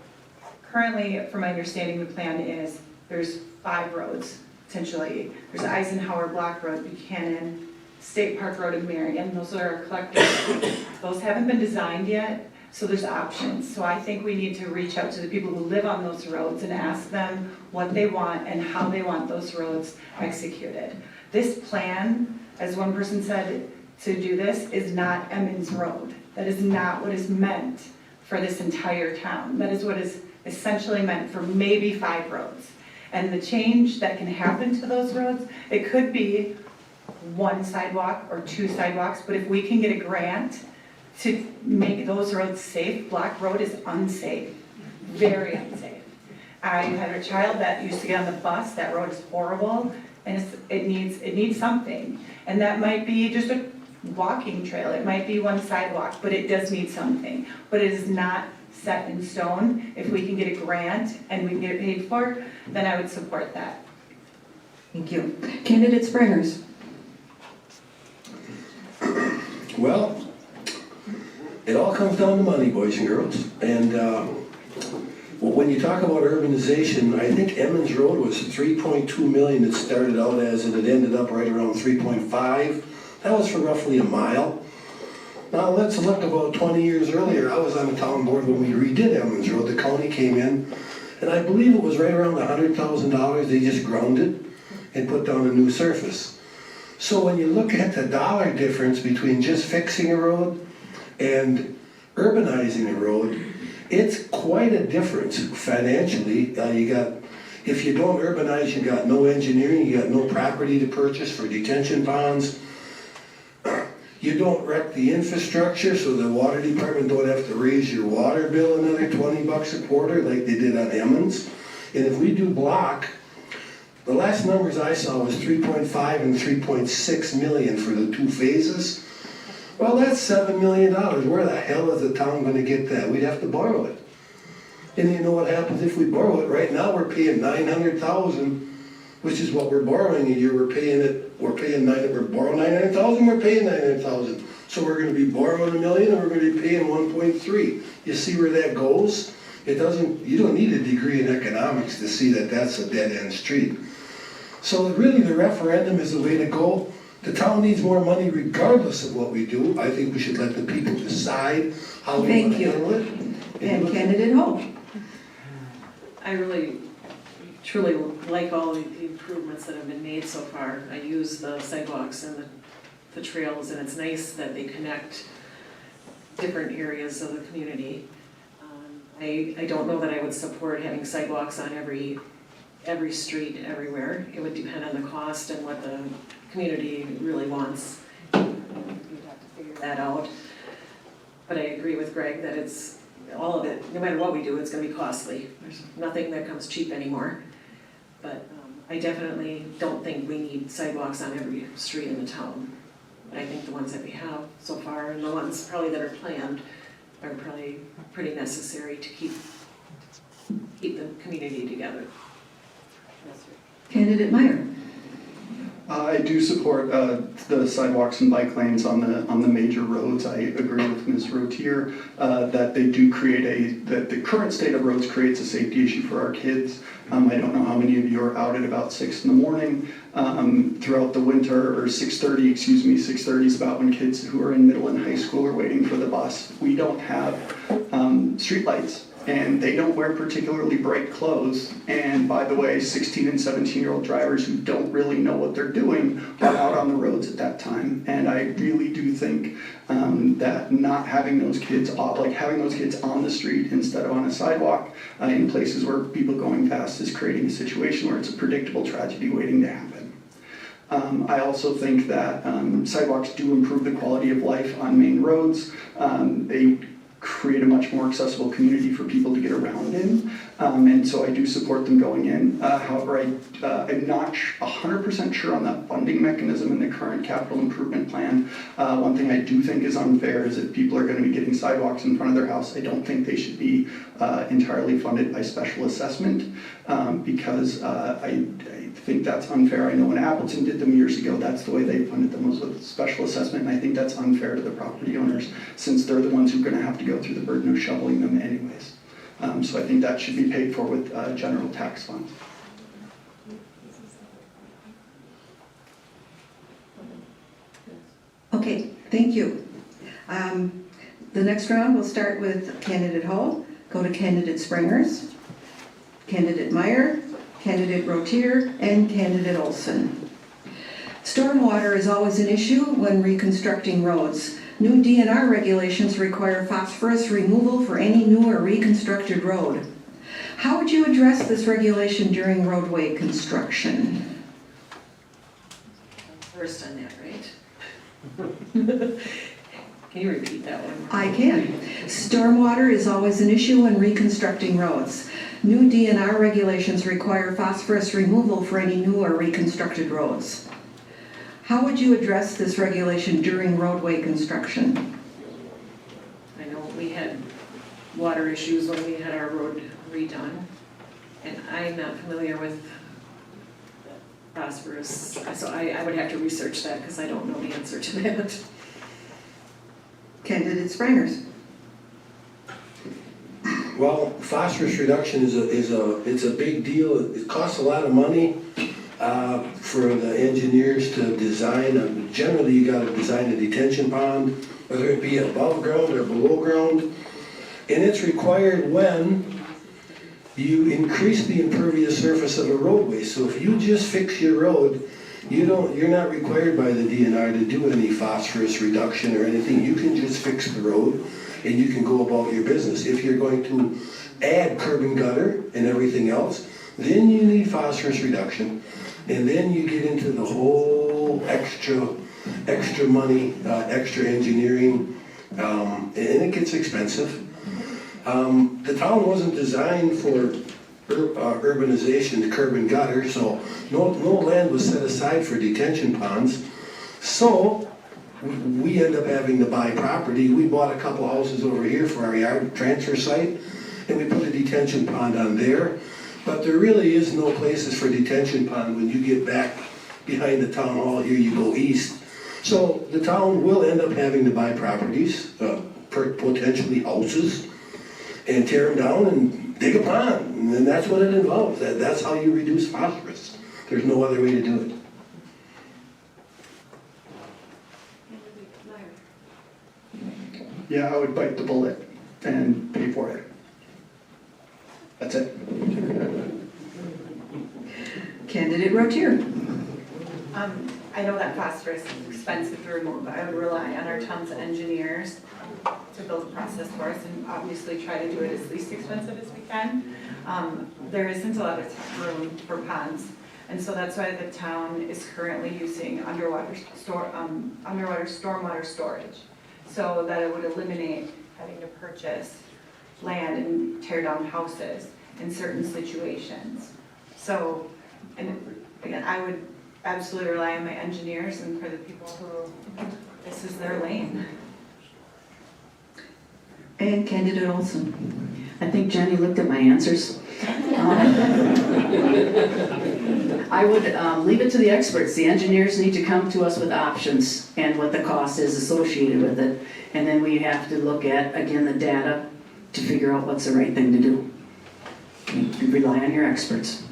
currently, from my understanding, the plan is there's 5 roads, essentially. There's Eisenhower Block Road, Buchanan, State Park Road, and Marion. Those are our collective. Those haven't been designed yet, so there's options. So I think we need to reach out to the people who live on those roads and ask them what they want and how they want those roads executed. This plan, as one person said, to do this is not Emmons Road. That is not what is meant for this entire town. That is what is essentially meant for maybe 5 roads. And the change that can happen to those roads, it could be 1 sidewalk or 2 sidewalks, but if we can get a grant to make those roads safe, Block Road is unsafe, very unsafe. I had a child that used to get on the bus, that road is horrible, and it needs something. And that might be just a walking trail, it might be 1 sidewalk, but it does need something. But it is not set in stone. If we can get a grant and we can get it paid for, then I would support that. Thank you. Candidate Springers. Well, it all comes down to money, boys and girls. And when you talk about urbanization, I think Emmons Road was 3.2 million. It started out as, and it ended up right around 3.5. That was for roughly a mile. Now let's look about 20 years earlier. I was on the town board when we redid Emmons Road. The county came in, and I believe it was right around $100,000. They just ground it and put down a new surface. So when you look at the dollar difference between just fixing a road and urbanizing a road, it's quite a difference financially. If you don't urbanize, you got no engineering, you got no property to purchase for detention ponds. You don't wreck the infrastructure, so the water department don't have to raise your water bill another $20 a quarter like they did on Emmons. And if we do Block, the last numbers I saw was 3.5 and 3.6 million for the 2 phases. Well, that's $7 million. Where the hell is the town gonna get that? We'd have to borrow it. And you know what happens if we borrow it? Right now, we're paying $900,000, which is what we're borrowing a year. We're borrowing $900,000, we're paying $900,000. So we're gonna be borrowing $1 million and we're gonna be paying 1.3. You see where that goes? You don't need a degree in economics to see that that's a dead-end street. So really the referendum is the way to go. The town needs more money regardless of what we do. I think we should let the people decide how we want to handle it. And Candidate Ho. I really, truly like all the improvements that have been made so far. I use the sidewalks and the trails, and it's nice that they connect different areas of the community. I don't know that I would support having sidewalks on every street everywhere. It would depend on the cost and what the community really wants. You'd have to figure that out. But I agree with Greg that it's, all of it, no matter what we do, it's gonna be costly. There's nothing that comes cheap anymore. But I definitely don't think we need sidewalks on every street in the town. I think the ones that we have so far and the ones probably that are planned are probably pretty necessary to keep the community together. Candidate Meyer. I do support the sidewalks and bike lanes on the major roads. I agree with Ms. Rotier that they do create that the current state of roads creates a safety issue for our kids. I don't know how many of you are out at about 6 in the morning throughout the winter, or 6:30, excuse me. 6:30 is about when kids who are in middle and high school are waiting for the bus. We don't have street lights. And they don't wear particularly bright clothes. And by the way, 16 and 17-year-old drivers who don't really know what they're doing are out on the roads at that time. And I really do think that not having those kids having those kids on the street instead of on a sidewalk in places where people going fast is creating a situation where it's a predictable tragedy waiting to happen. I also think that sidewalks do improve the quality of life on main roads. They create a much more accessible community for people to get around in. And so I do support them going in. However, I'm not 100% sure on that funding mechanism in the current capital improvement plan. One thing I do think is unfair is if people are going to be getting sidewalks in front of their house, I don't think they should be entirely funded by special assessment because I think that's unfair. I know when Appleton did them years ago, that's the way they funded them, was with special assessment, and I think that's unfair to the property owners since they're the ones who are going to have to go through the burden of shoveling them anyways. So I think that should be paid for with general tax funds. Okay, thank you. The next round, we'll start with candidate Hull, go to candidate Springers, candidate Meyer, candidate Rotier, and candidate Olson. Stormwater is always an issue when reconstructing roads. New DNR regulations require phosphorus removal for any new or reconstructed road. How would you address this regulation during roadway construction? First on that, right? Can you repeat that one? I can. Stormwater is always an issue when reconstructing roads. New DNR regulations require phosphorus removal for any new or reconstructed roads. How would you address this regulation during roadway construction? I know we had water issues when we had our road redone, and I'm not familiar with phosphorus, so I would have to research that because I don't know the answer to that. Candidate Springers. Well, phosphorus reduction it's a big deal. It costs a lot of money for the engineers to design. Generally, you got to design a detention pond, whether it be above ground or below ground, and it's required when you increase the impervious surface of a roadway. So if you just fix your road, you're not required by the DNR to do any phosphorus reduction or anything. You can just fix the road and you can go about your business. If you're going to add curb and gutter and everything else, then you need phosphorus reduction. And then you get into the whole extra money, extra engineering, and it gets expensive. The town wasn't designed for urbanization, curb and gutter, so no land was set aside for detention ponds. So we end up having to buy property. We bought a couple houses over here for our yard transfer site, and we put a detention pond on there. But there really is no places for detention pond when you get back behind the town hall. Here you go east. So the town will end up having to buy properties, potentially houses, and tear them down and dig a pond. And then that's what it involves. That's how you reduce phosphorus. There's no other way to do it. Yeah, I would bite the bullet and pay for it. That's it. Candidate Rotier. I know that phosphorus is expensive to remove, but I would rely on our town's engineers to build a process for us and obviously try to do it as least expensive as we can. There isn't a lot of room for ponds, and so that's why the town is currently using underwater stormwater storage, so that it would eliminate having to purchase land and tear down houses in certain situations. So, and again, I would absolutely rely on my engineers and for the people who, this is their lane. And candidate Olson. I think Jenny looked at my answers. I would leave it to the experts. The engineers need to come to us with options and what the cost is associated with it. And then we have to look at, again, the data to figure out what's the right thing to do. You rely on your experts.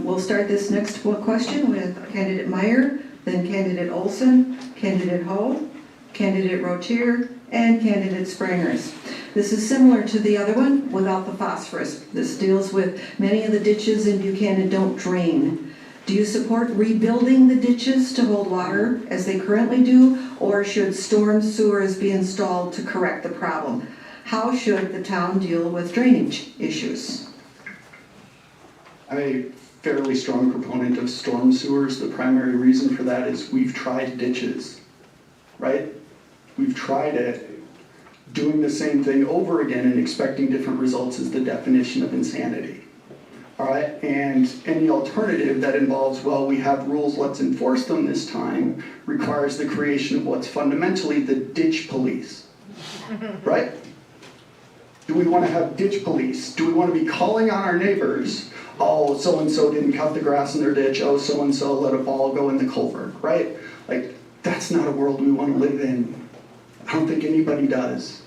We'll start this next question with candidate Meyer, then candidate Olson, candidate Hull, candidate Rotier, and candidate Springers. This is similar to the other one without the phosphorus. This deals with many of the ditches in Buchanan don't drain. Do you support rebuilding the ditches to hold water as they currently do, or should storm sewers be installed to correct the problem? How should the town deal with drainage issues? I'm a fairly strong proponent of storm sewers. The primary reason for that is we've tried ditches, right? We've tried it. Doing the same thing over again and expecting different results is the definition of insanity. All right, and any alternative that involves, well, we have rules, let's enforce them this time, requires the creation of what's fundamentally the ditch police, right? Do we want to have ditch police? Do we want to be calling on our neighbors, oh, so-and-so didn't cut the grass in their ditch, oh, so-and-so let a ball go in the culvert, right? Like, that's not a world we want to live in. I don't think anybody does.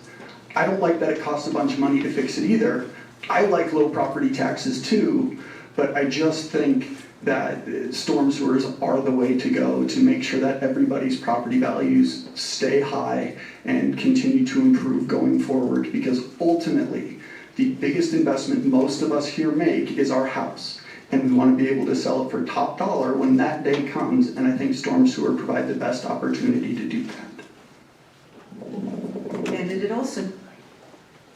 I don't like that it costs a bunch of money to fix it either. I like low property taxes too, but I just think that storm sewers are the way to go to make sure that everybody's property values stay high and continue to improve going forward, because ultimately, the biggest investment most of us here make is our house. And we want to be able to sell it for top dollar when that day comes, and I think storm sewer provide the best opportunity to do that. Candidate Olson.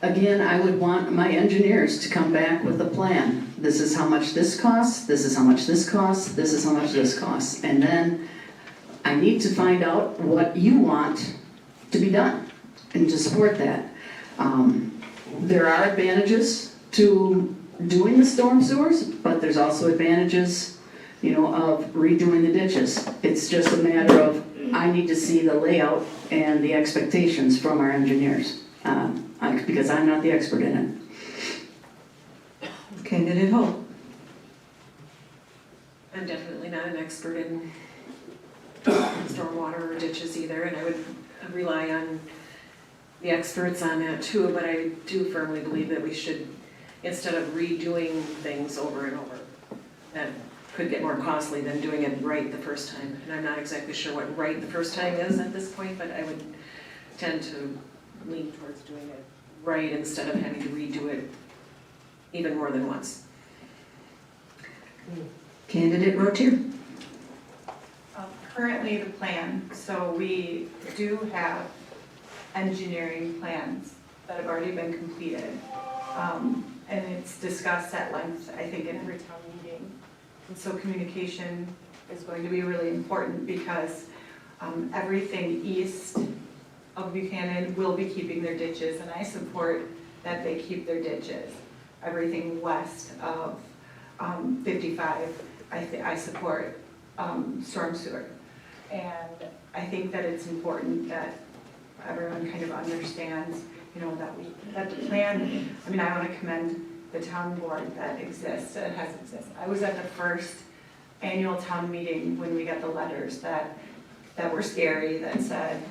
Again, I would want my engineers to come back with a plan. This is how much this costs, this is how much this costs, this is how much this costs. And then I need to find out what you want to be done and to support that. There are advantages to doing the storm sewers, but there's also advantages, of redoing the ditches. It's just a matter of, I need to see the layout and the expectations from our engineers. Because I'm not the expert in it. Candidate Ho. I'm definitely not an expert in stormwater or ditches either, and I would rely on the experts on that too, but I do firmly believe that we should, instead of redoing things over and over, that could get more costly than doing it right the first time. And I'm not exactly sure what right the first time is at this point, but I would tend to lean towards doing it right instead of having to redo it even more than once. Candidate Rotier. Currently the plan, so we do have engineering plans that have already been completed. And it's discussed at length, I think, in every town meeting. And so communication is going to be really important, because everything east of Buchanan will be keeping their ditches, and I support that they keep their ditches. Everything west of 55, I support storm sewer. And I think that it's important that everyone kind of understands, that the plan, I want to commend the town board that exists, it has existed. I was at the first annual town meeting when we got the letters that were scary, that said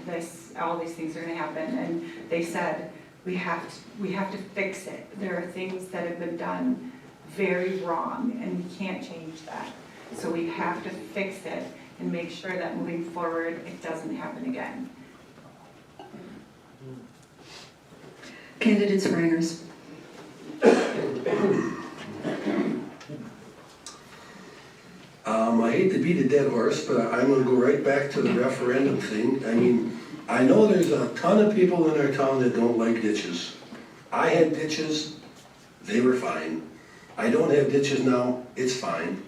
all these things are going to happen, and they said we have to fix it. There are things that have been done very wrong, and we can't change that. So we have to fix it and make sure that moving forward it doesn't happen again. Candidate Sprangers. I hate to beat a dead horse, but I'm gonna go right back to the referendum thing. I know there's a ton of people in our town that don't like ditches. I had ditches, they were fine. I don't have ditches now, it's fine.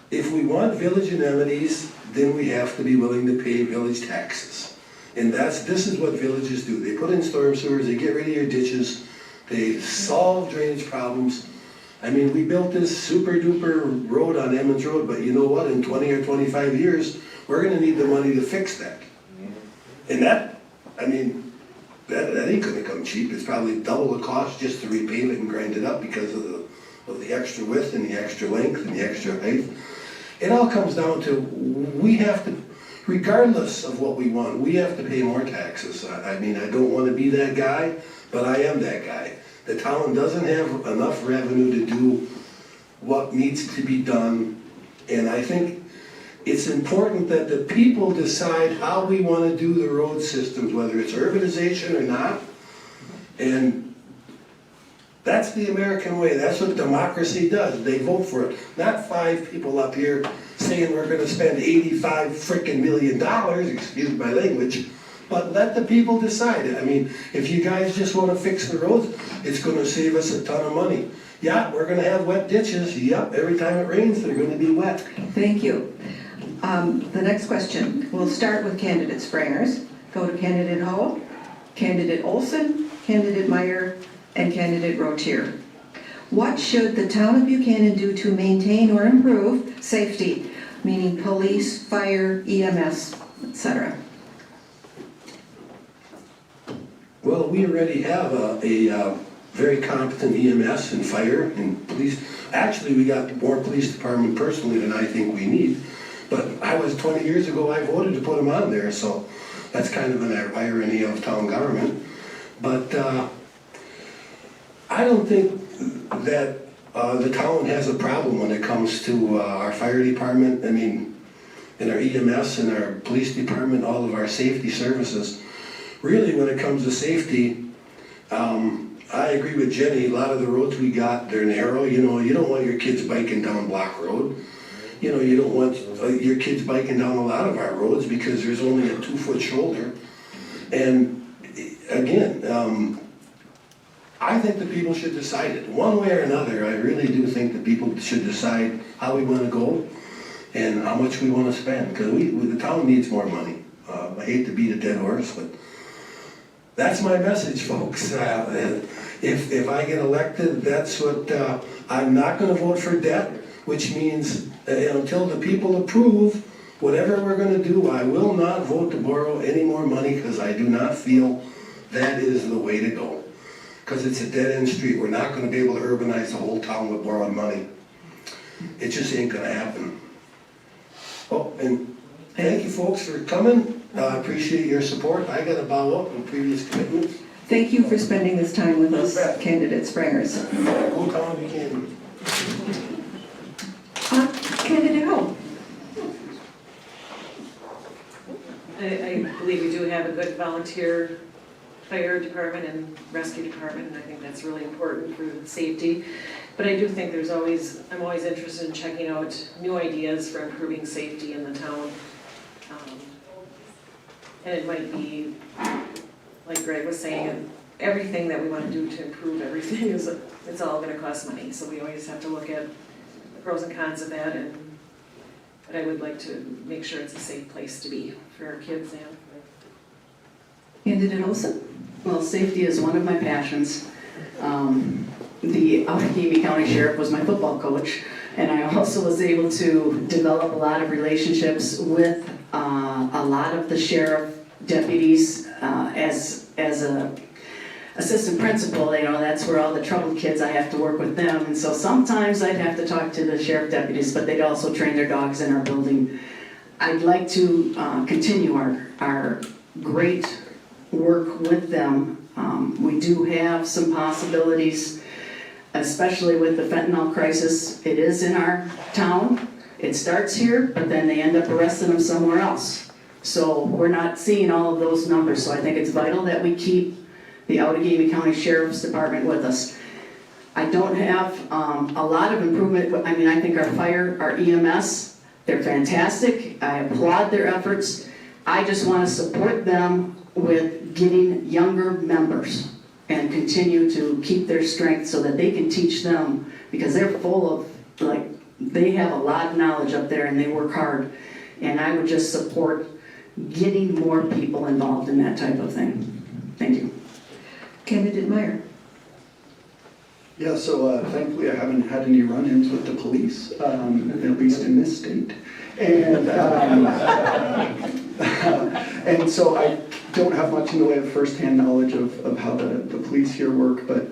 If we want village amenities, then we have to be willing to pay village taxes. And this is what villages do. They put in storm sewers, they get rid of your ditches, they solve drainage problems. We built this super duper road on Emmons Road, but you know what? In 20 or 25 years, we're gonna need the money to fix that. And that ain't gonna come cheap. It's probably double the cost just to repave it and grind it up because of the extra width and the extra length and the extra height. It all comes down to, we have to, regardless of what we want, we have to pay more taxes. I don't wanna be that guy, but I am that guy. The town doesn't have enough revenue to do what needs to be done, and I think it's important that the people decide how we want to do the road systems, whether it's urbanization or not. And that's the American way. That's what democracy does. They vote for it. Not 5 people up here saying we're going to spend $85 frickin' million, excuse my language, but let the people decide. If you guys just want to fix the roads, it's going to save us a ton of money. Yeah, we're going to have wet ditches. Yep, every time it rains, they're going to be wet. Thank you. The next question, we'll start with candidate Sprangers. go to candidate Ho, candidate Olson, candidate Meyer, and candidate Rotier. What should the town of Buchanan do to maintain or improve safety, meaning police, fire, EMS, etc.? Well, we already have a very competent EMS and fire and police. Actually, we got more police department personally than I think we need. But 20 years ago, I voted to put them on there, so that's kind of an irony of town government. But I don't think that the town has a problem when it comes to our fire department. I mean, and our EMS and our police department, all of our safety services. Really, when it comes to safety, I agree with Jenny. A lot of the roads we got, they're narrow. You know, you don't want your kids biking down Block Road. You know, you don't want your kids biking down a lot of our roads because there's only a 2-foot shoulder. And again, I think the people should decide it. One way or another, I really do think that people should decide how we want to go and how much we want to spend. Because the town needs more money. I hate to beat a dead horse, but that's my message, folks. If I get elected, that's what, I'm not going to vote for debt, which means until the people approve whatever we're going to do, I will not vote to borrow any more money because I do not feel that is the way to go. Because it's a dead-end street. We're not going to be able to urbanize the whole town with borrowed money. It just ain't going to happen. Oh, and thank you folks for coming. I appreciate your support. I got to bow up on previous commitments. Thank you for spending this time with us, candidate Sprangers. Go town Buchanan. Candidate Ho. I believe we do have a good volunteer fire department and rescue department, and I think that's really important for safety. But I do think I'm always interested in checking out new ideas for improving safety in the town. And it might be, like Greg was saying, everything that we want to do to improve everything it's all going to cost money. So we always have to look at the pros and cons of that. But I would like to make sure it's a safe place to be for our kids and for Candidate Olson. Well, safety is one of my passions. The Allegheny County Sheriff was my football coach, and I also was able to develop a lot of relationships with a lot of the sheriff deputies as a assistant principal. You know, that's where all the troubled kids, I have to work with them, and so sometimes I'd have to talk to the sheriff deputies, but they'd also train their dogs in our building. I'd like to continue our great work with them. We do have some possibilities, especially with the fentanyl crisis. It is in our town. It starts here, but then they end up arresting them somewhere else. So we're not seeing all of those numbers. So I think it's vital that we keep the Allegheny County Sheriff's Department with us. I don't have a lot of improvement. I mean, I think our fire, our EMS, they're fantastic. I applaud their efforts. I just want to support them with getting younger members and continue to keep their strength so that they can teach them, because they're full of, they have a lot of knowledge up there and they work hard. And I would just support getting more people involved in that type of thing. Thank you. Candidate Meyer. Yeah, so thankfully I haven't had any run-ins with the police, at least in this state. And, and so I don't have much in the way of first-hand knowledge of how the police here work, but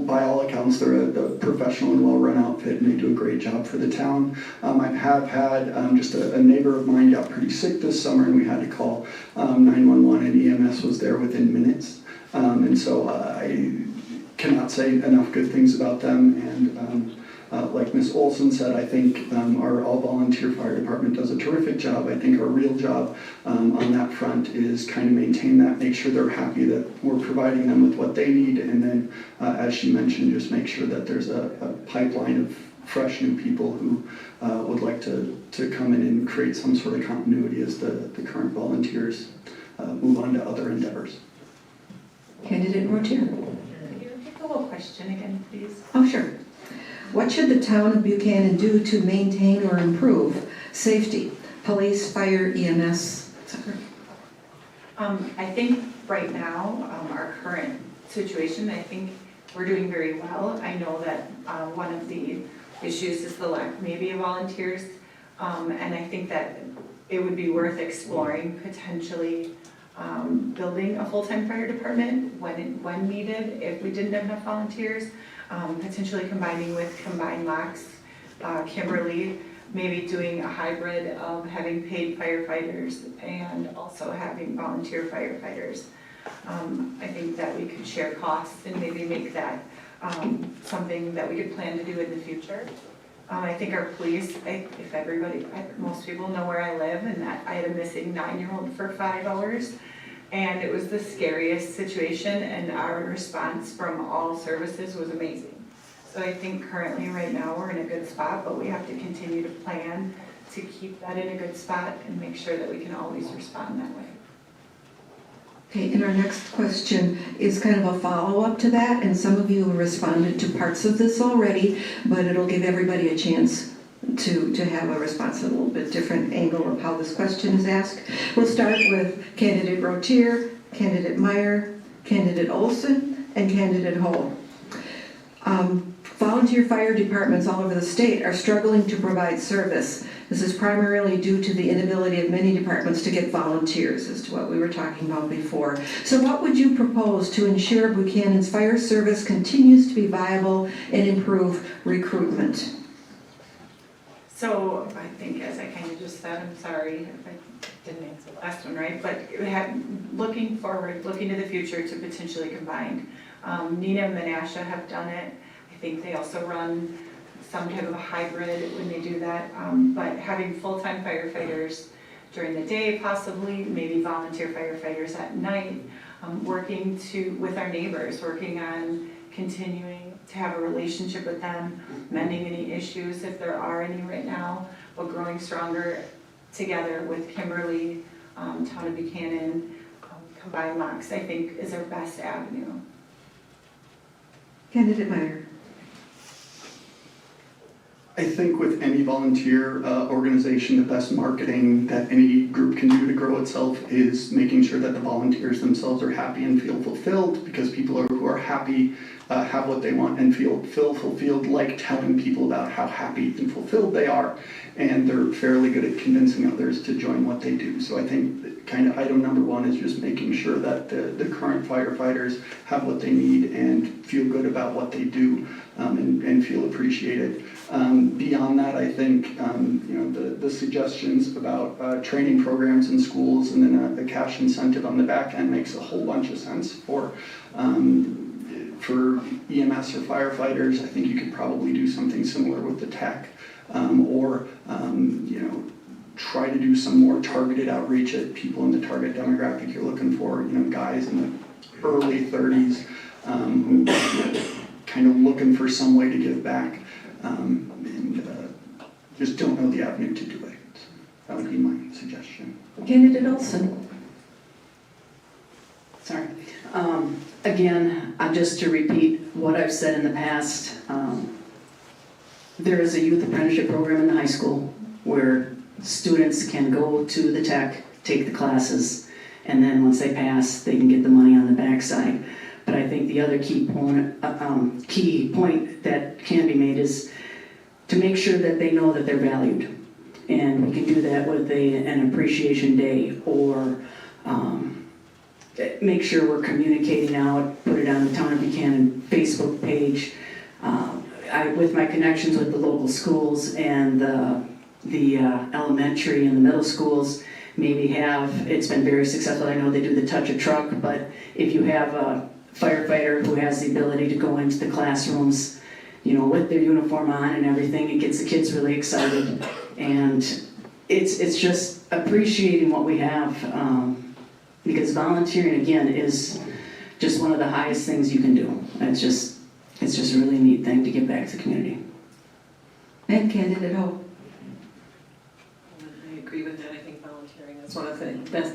by all accounts, they're a professional and well-run outfit, and they do a great job for the town. I have had just a neighbor of mine got pretty sick this summer, and we had to call 911, and EMS was there within minutes. And so I cannot say enough good things about them. And like Ms. Olson said, I think our all-volunteer fire department does a terrific job. I think our real job on that front is kind of maintain that, make sure they're happy that we're providing them with what they need, and then, as she mentioned, just make sure that there's a pipeline of fresh new people who would like to come in and create some sort of continuity as the current volunteers move on to other endeavors. Candidate Rotier. Could you repeat the whole question again, please? Oh, sure. What should the town of Buchanan do to maintain or improve safety, police, fire, EMS, I think right now, our current situation, I think we're doing very well. I know that one of the issues is the lack maybe of volunteers. And I think that it would be worth exploring potentially building a full-time fire department when needed, if we didn't have enough volunteers. Potentially combining with Combined Locks, Kimberly, maybe doing a hybrid of having paid firefighters and also having volunteer firefighters. I think that we could share costs and maybe make that something that we could plan to do in the future. I think our police, if everybody, most people know where I live, and that I had a missing 9-year-old for 5 hours. And it was the scariest situation, and our response from all services was amazing. So I think currently, right now, we're in a good spot, but we have to continue to plan to keep that in a good spot and make sure that we can always respond that way. Okay, and our next question is kind of a follow-up to that, and some of you have responded to parts of this already, but it'll give everybody a chance to have a response, a little bit different angle of how this question is asked. We'll start with candidate Rotier, candidate Meyer, candidate Olson, and candidate Hull. Volunteer fire departments all over the state are struggling to provide service. This is primarily due to the inability of many departments to get volunteers, as to what we were talking about before. So what would you propose to ensure Buchanan's fire service continues to be viable and improve recruitment? So I think, as I kind of just said, I'm sorry if I didn't answer the last one right, but looking forward, looking to the future to potentially combine. Nina and Menasha have done it. I think they also run some type of a hybrid when they do that, but having full-time firefighters during the day, possibly, maybe volunteer firefighters at night, working with our neighbors, working on continuing to have a relationship with them, mending any issues if there are any right now, but growing stronger together with Kimberly, Town of Buchanan, Combined Locks, I think is our best avenue. Candidate Meyer. I think with any volunteer organization, the best marketing that any group can do to grow itself is making sure that the volunteers themselves are happy and feel fulfilled, because people who are happy have what they want and feel fulfilled, like telling people about how happy and fulfilled they are, and they're fairly good at convincing others to join what they do. So I think kind of item number one is just making sure that the current firefighters have what they need and feel good about what they do, and feel appreciated. Beyond that, I think the suggestions about training programs in schools and then a cash incentive on the back end makes a whole bunch of sense for EMS or firefighters. I think you could probably do something similar with the tech, or try to do some more targeted outreach at people in the target demographic you're looking for. Guys in the early 30s who kind of looking for some way to give back, and just don't know the avenue to do it. That would be my suggestion. Candidate Olson. Sorry. Again, just to repeat what I've said in the past, there is a youth apprenticeship program in the high school where students can go to the tech, take the classes, and then once they pass, they can get the money on the backside. But I think the other key point that can be made is to make sure that they know that they're valued. And we can do that with an appreciation day, or make sure we're communicating out, put it on the Town of Buchanan Facebook page. With my connections with the local schools and the elementary and the middle schools, it's been very successful. I know they do the touch a truck, but if you have a firefighter who has the ability to go into the classrooms, with their uniform on and everything, it gets the kids really excited. And it's just appreciating what we have, because volunteering, again, is just one of the highest things you can do. It's just a really neat thing to give back to the community. And candidate Ho. I agree with that. I think volunteering is one of the best.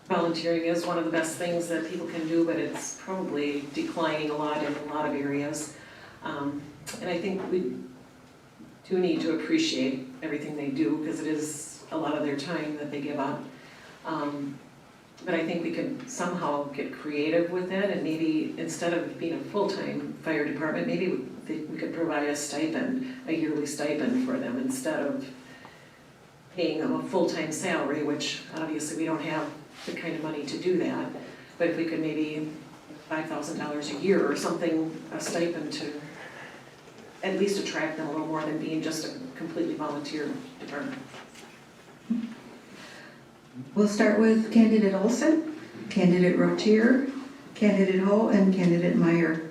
Volunteering is one of the best things that people can do, but it's probably declining a lot in a lot of areas. And I think we do need to appreciate everything they do, because it is a lot of their time that they give up. But I think we could somehow get creative with it, and maybe instead of being a full-time fire department, maybe we could provide a stipend, a yearly stipend for them instead of paying them a full-time salary, which obviously we don't have the kind of money to do that. But if we could maybe $5,000 a year or something, a stipend to at least attract them a little more than being just a completely volunteer department. We'll start with candidate Olson, candidate Rotier, candidate Ho, and candidate Meyer.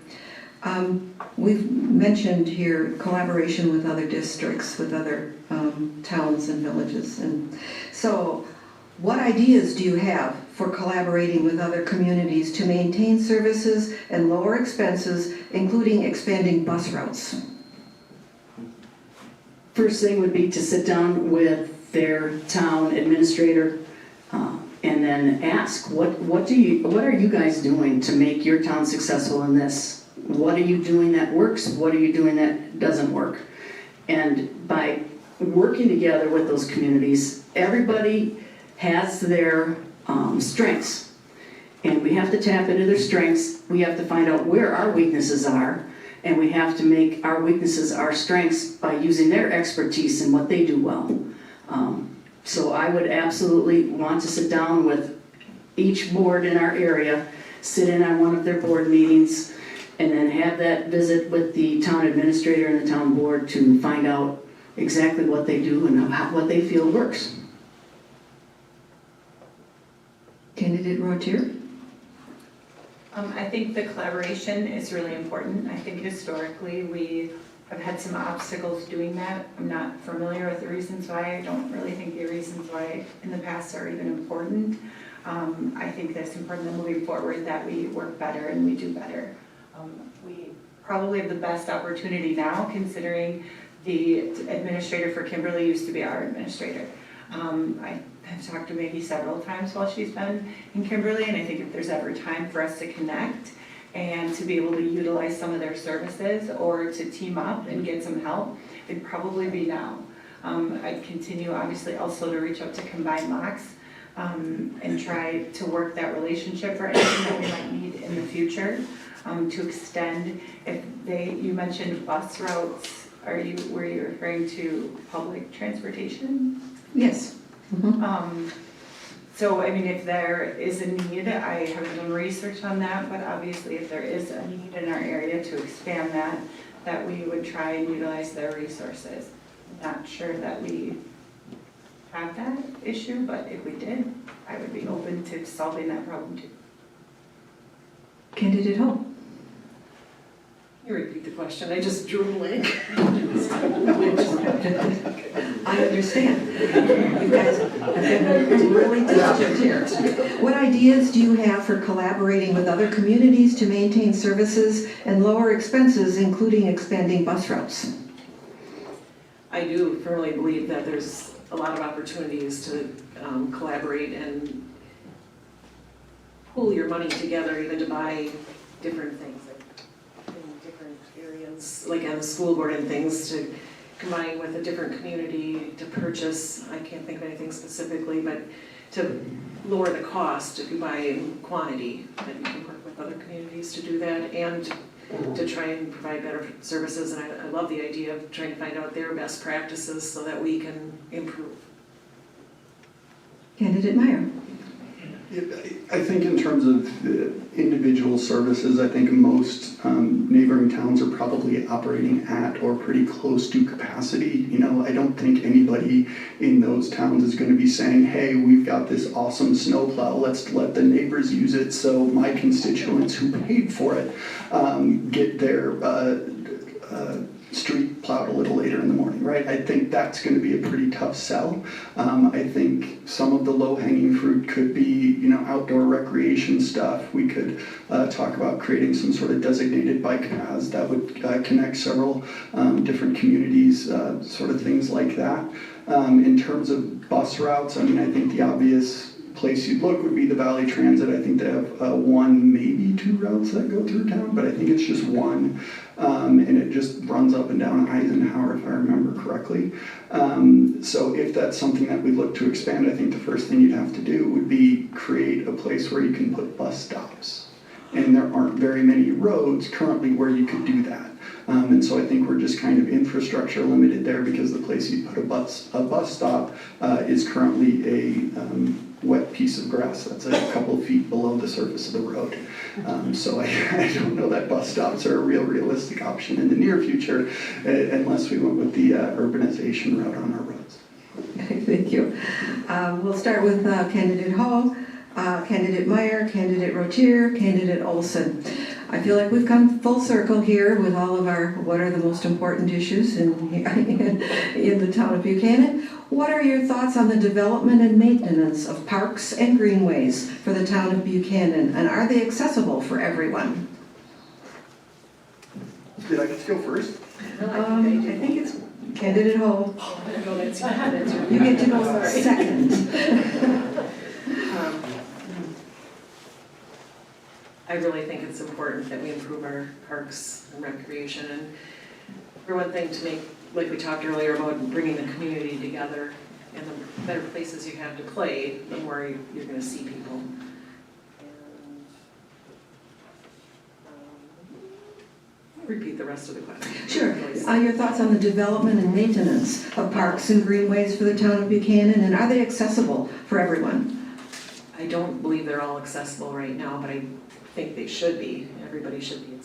We've mentioned here collaboration with other districts, with other towns and villages. And so what ideas do you have for collaborating with other communities to maintain services and lower expenses, including expanding bus routes? First thing would be to sit down with their town administrator and then ask, what are you guys doing to make your town successful in this? What are you doing that works? What are you doing that doesn't work? And by working together with those communities, everybody has their strengths. And we have to tap into their strengths. We have to find out where our weaknesses are. And we have to make our weaknesses our strengths by using their expertise in what they do well. So I would absolutely want to sit down with each board in our area, sit in on one of their board meetings, and then have that visit with the town administrator and the town board to find out exactly what they do and what they feel works. Candidate Rotier? I think the collaboration is really important. I think historically we have had some obstacles doing that. I'm not familiar with the reasons why. I don't really think the reasons why in the past are even important. I think that's important that moving forward that we work better and we do better. We probably have the best opportunity now considering the administrator for Kimberly used to be our administrator. I have talked to Maggie several times while she's been in Kimberly, and I think if there's ever time for us to connect and to be able to utilize some of their services or to team up and get some help, it'd probably be now. I'd continue obviously also to reach out to Combined Locks and try to work that relationship for anything that we might need in the future to extend. If you mentioned bus routes, were you referring to public transportation? Yes. So, I mean, if there is a need, I haven't done research on that, but obviously if there is a need in our area to expand that we would try and utilize their resources. I'm not sure that we have that issue, but if we did, I would be open to solving that problem too. Candidate Ho? You repeat the question, I just drew a blank. I understand. You guys have been really diligent here. What ideas do you have for collaborating with other communities to maintain services and lower expenses, including expanding bus routes? I do firmly believe that there's a lot of opportunities to collaborate and pool your money together, even to buy different things, like in different areas, like on the school board and things, to combine with a different community to purchase, I can't think of anything specifically, but to lower the cost if you buy in quantity, that you can work with other communities to do that, and to try and provide better services. And I love the idea of trying to find out their best practices so that we can improve. Candidate Meyer? I think in terms of individual services, I think most neighboring towns are probably operating at or pretty close to capacity. You know, I don't think anybody in those towns is going to be saying, hey, we've got this awesome snowplow, let's let the neighbors use it so my constituents who paid for it get their street plowed a little later in the morning, right? I think that's going to be a pretty tough sell. I think some of the low-hanging fruit could be, you know, outdoor recreation stuff. We could talk about creating some sort of designated bike paths that would connect several different communities, sort of things like that. In terms of bus routes, I mean, I think the obvious place you'd look would be the Valley Transit. I think they have one, maybe two routes that go through town, but I think it's just one. And it just runs up and down Eisenhower, if I remember correctly. So if that's something that we look to expand, I think the first thing you'd have to do would be create a place where you can put bus stops. And there aren't very many roads currently where you could do that. And so I think we're just kind of infrastructure limited there because the place you put a bus stop is currently a wet piece of grass that's a couple of feet below the surface of the road. So I don't know that bus stops are a realistic option in the near future unless we went with the urbanization route on our roads. Thank you. We'll start with candidate Hall, candidate Meyer, candidate Rotier, candidate Olson. I feel like we've come full circle here with all of our what are the most important issues in the town of Buchanan. What are your thoughts on the development and maintenance of parks and greenways for the town of Buchanan, and are they accessible for everyone? Did I get to go first? I think it's candidate Hall. You get to go second. I really think it's important that we improve our parks and recreation, and for one thing, to make, like we talked earlier about bringing the community together, and the better places you have to play, the more you're going to see people. And, repeat the rest of the question. Sure. Your thoughts on the development and maintenance of parks and greenways for the town of Buchanan, and are they accessible for everyone? I don't believe they're all accessible right now, but I think they should be. Everybody should be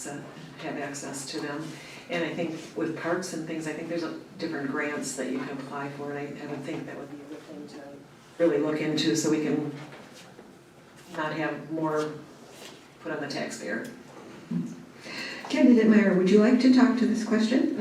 have access to them. And I think with parks and things, I think there's different grants that you can apply for, and I would think that would be a good thing to really look into so we can not have more put on the taxpayer. Candidate Meyer, would you like to talk to this question?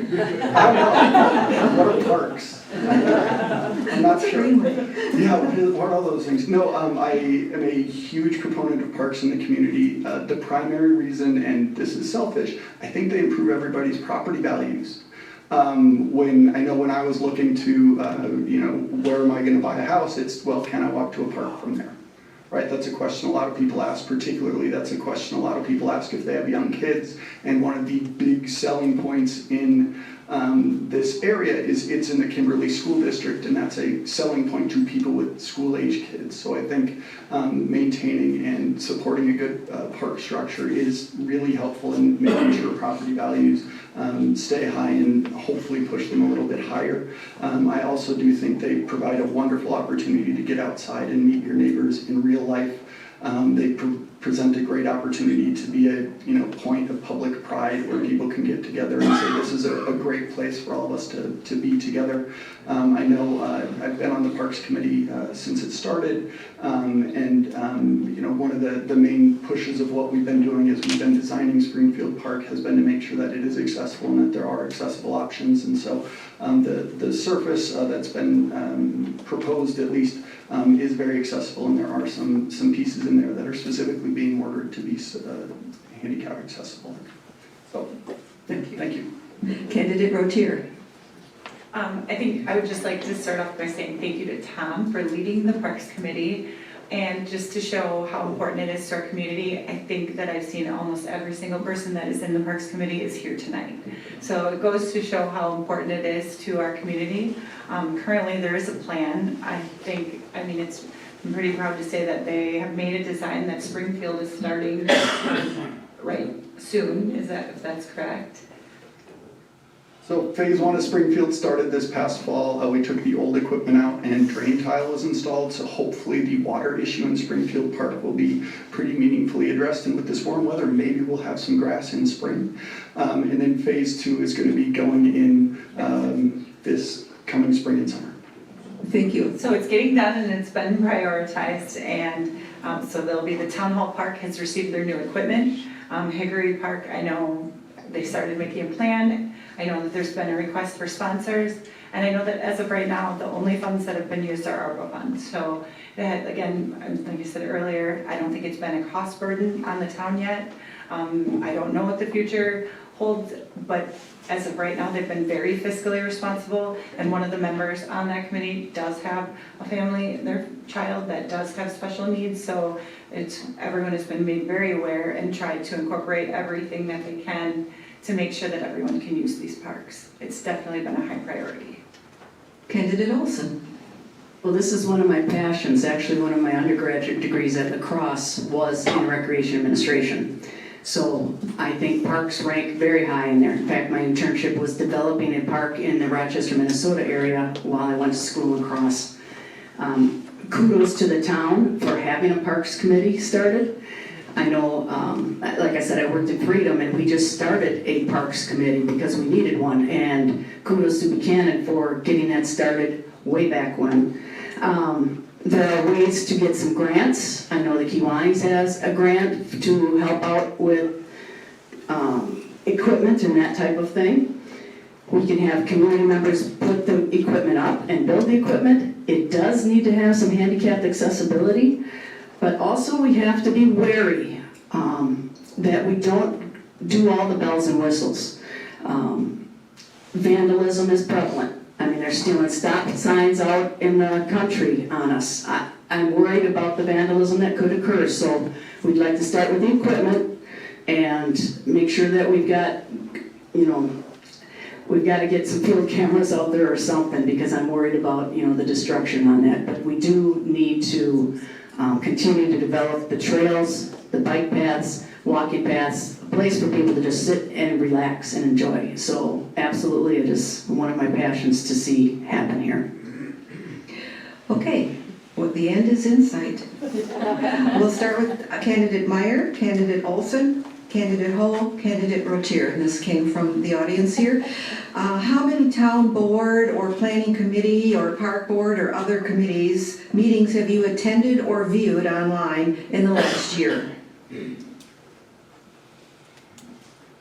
What are parks? I'm not sure. Yeah, what are all those things? No, I am a huge proponent of parks in the community. The primary reason, and this is selfish, I think they improve everybody's property values. When I was looking to, where am I going to buy a house? It's, well, can I walk to a park from there? Right, that's a question a lot of people ask, particularly that's a question a lot of people ask if they have young kids. And one of the big selling points in this area is it's in the Kimberly School District, and that's a selling point to people with school-age kids. So I think maintaining and supporting a good park structure is really helpful in making sure property values stay high and hopefully push them a little bit higher. I also do think they provide a wonderful opportunity to get outside and meet your neighbors in real life. They present a great opportunity to be a point of public pride where people can get together and say this is a great place for all of us to be together. I know I've been on the Parks Committee since it started, one of the main pushes of what we've been doing as we've been designing Springfield Park has been to make sure that it is accessible and that there are accessible options. And so the surface that's been proposed at least is very accessible, and there are some pieces in there that are specifically being ordered to be handicap accessible. So, thank you. Candidate Rotier. I think I would just like to start off by saying thank you to Tom for leading the Parks Committee, and just to show how important it is to our community. I think that I've seen almost every single person that is in the Parks Committee is here tonight. So it goes to show how important it is to our community. Currently there is a plan. I'm pretty proud to say that they have made a design that Springfield is starting right soon, if that's correct? So phase one of Springfield started this past fall. We took the old equipment out and drain tile was installed, so hopefully the water issue in Springfield Park will be pretty meaningfully addressed, and with this warm weather maybe we'll have some grass in spring. And then phase two is going to be going in this coming spring and summer. Thank you. So it's getting done and it's been prioritized, and so there'll be the Town Hall Park has received their new equipment. Hickory Park, I know they started making a plan. I know that there's been a request for sponsors, and I know that as of right now, the only funds that have been used are ARPA funds. So again, like you said earlier, I don't think it's been a cost burden on the town yet. I don't know what the future holds, but as of right now, they've been very fiscally responsible, and one of the members on that committee does have a family, their child that does have special needs, so everyone has been made very aware and tried to incorporate everything that they can to make sure that everyone can use these parks. It's definitely been a high priority. Candidate Olson. Well, this is one of my passions. Actually, one of my undergraduate degrees at La Crosse was in recreation administration. So I think parks rank very high in there. In fact, my internship was developing a park in the Rochester, Minnesota area while I went to school in La Crosse. Kudos to the town for having a parks committee started. I know, like I said, I worked at Freedom and we just started a parks committee because we needed one. And kudos to Buchanan for getting that started way back when. There are ways to get some grants. I know the Kiwanis has a grant to help out with equipment and that type of thing. We can have community members put the equipment up and build the equipment. It does need to have some handicapped accessibility, but also we have to be wary that we don't do all the bells and whistles. Vandalism is prevalent. I mean, they're stealing stop signs out in the country on us. I'm worried about the vandalism that could occur, so we'd like to start with the equipment and make sure that we've got, we've got to get some field cameras out there or something, because I'm worried about, the destruction on that. But we do need to continue to develop the trails, the bike paths, walking paths, a place for people to just sit and relax and enjoy. So absolutely, it is one of my passions to see happen here. Okay, well, the end is in sight. We'll start with Candidate Meyer, Candidate Olson, Candidate Hull, Candidate Rotier, and this came from the audience here. How many town board or planning committee or park board or other committees meetings have you attended or viewed online in the last year?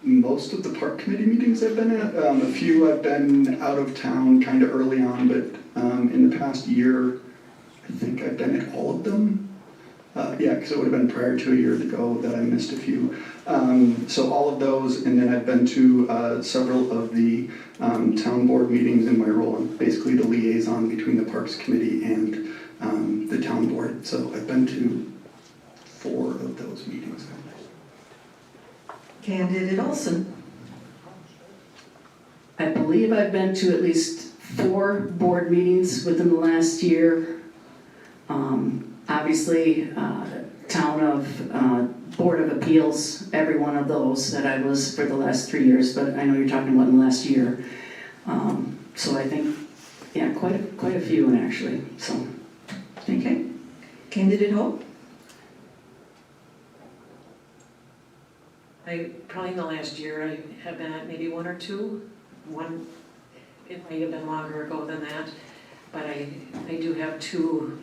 Most of the park committee meetings I've been at, a few I've been out of town kind of early on, but in the past year, I think I've been at all of them. Yeah, because it would have been prior to a year ago that I missed a few. So all of those, and then I've been to several of the town board meetings in my role. I'm basically the liaison between the Parks Committee and the town board. So I've been to 4 of those meetings. Candidate Olson. I believe I've been to at least 4 board meetings within the last year. Obviously, town of Board of Appeals, every one of those that I was for the last 3 years, but I know you're talking about in the last year. So I think, yeah, quite a few actually. So, thank you. Okay. Candidate Hull. Probably in the last year, I have been at maybe 1 or 2. One, it might have been longer ago than that, but I do have 2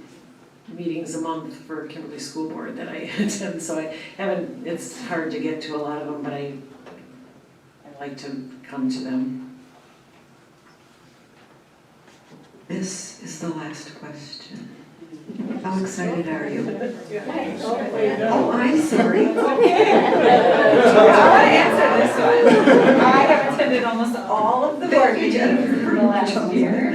meetings a month for Kimberly School Board that I attend, so I haven't, it's hard to get to a lot of them, but I like to come to them. This is the last question. How excited are you? Oh, I'm sorry. I want to answer this one. I have attended almost all of the board meetings for the last year.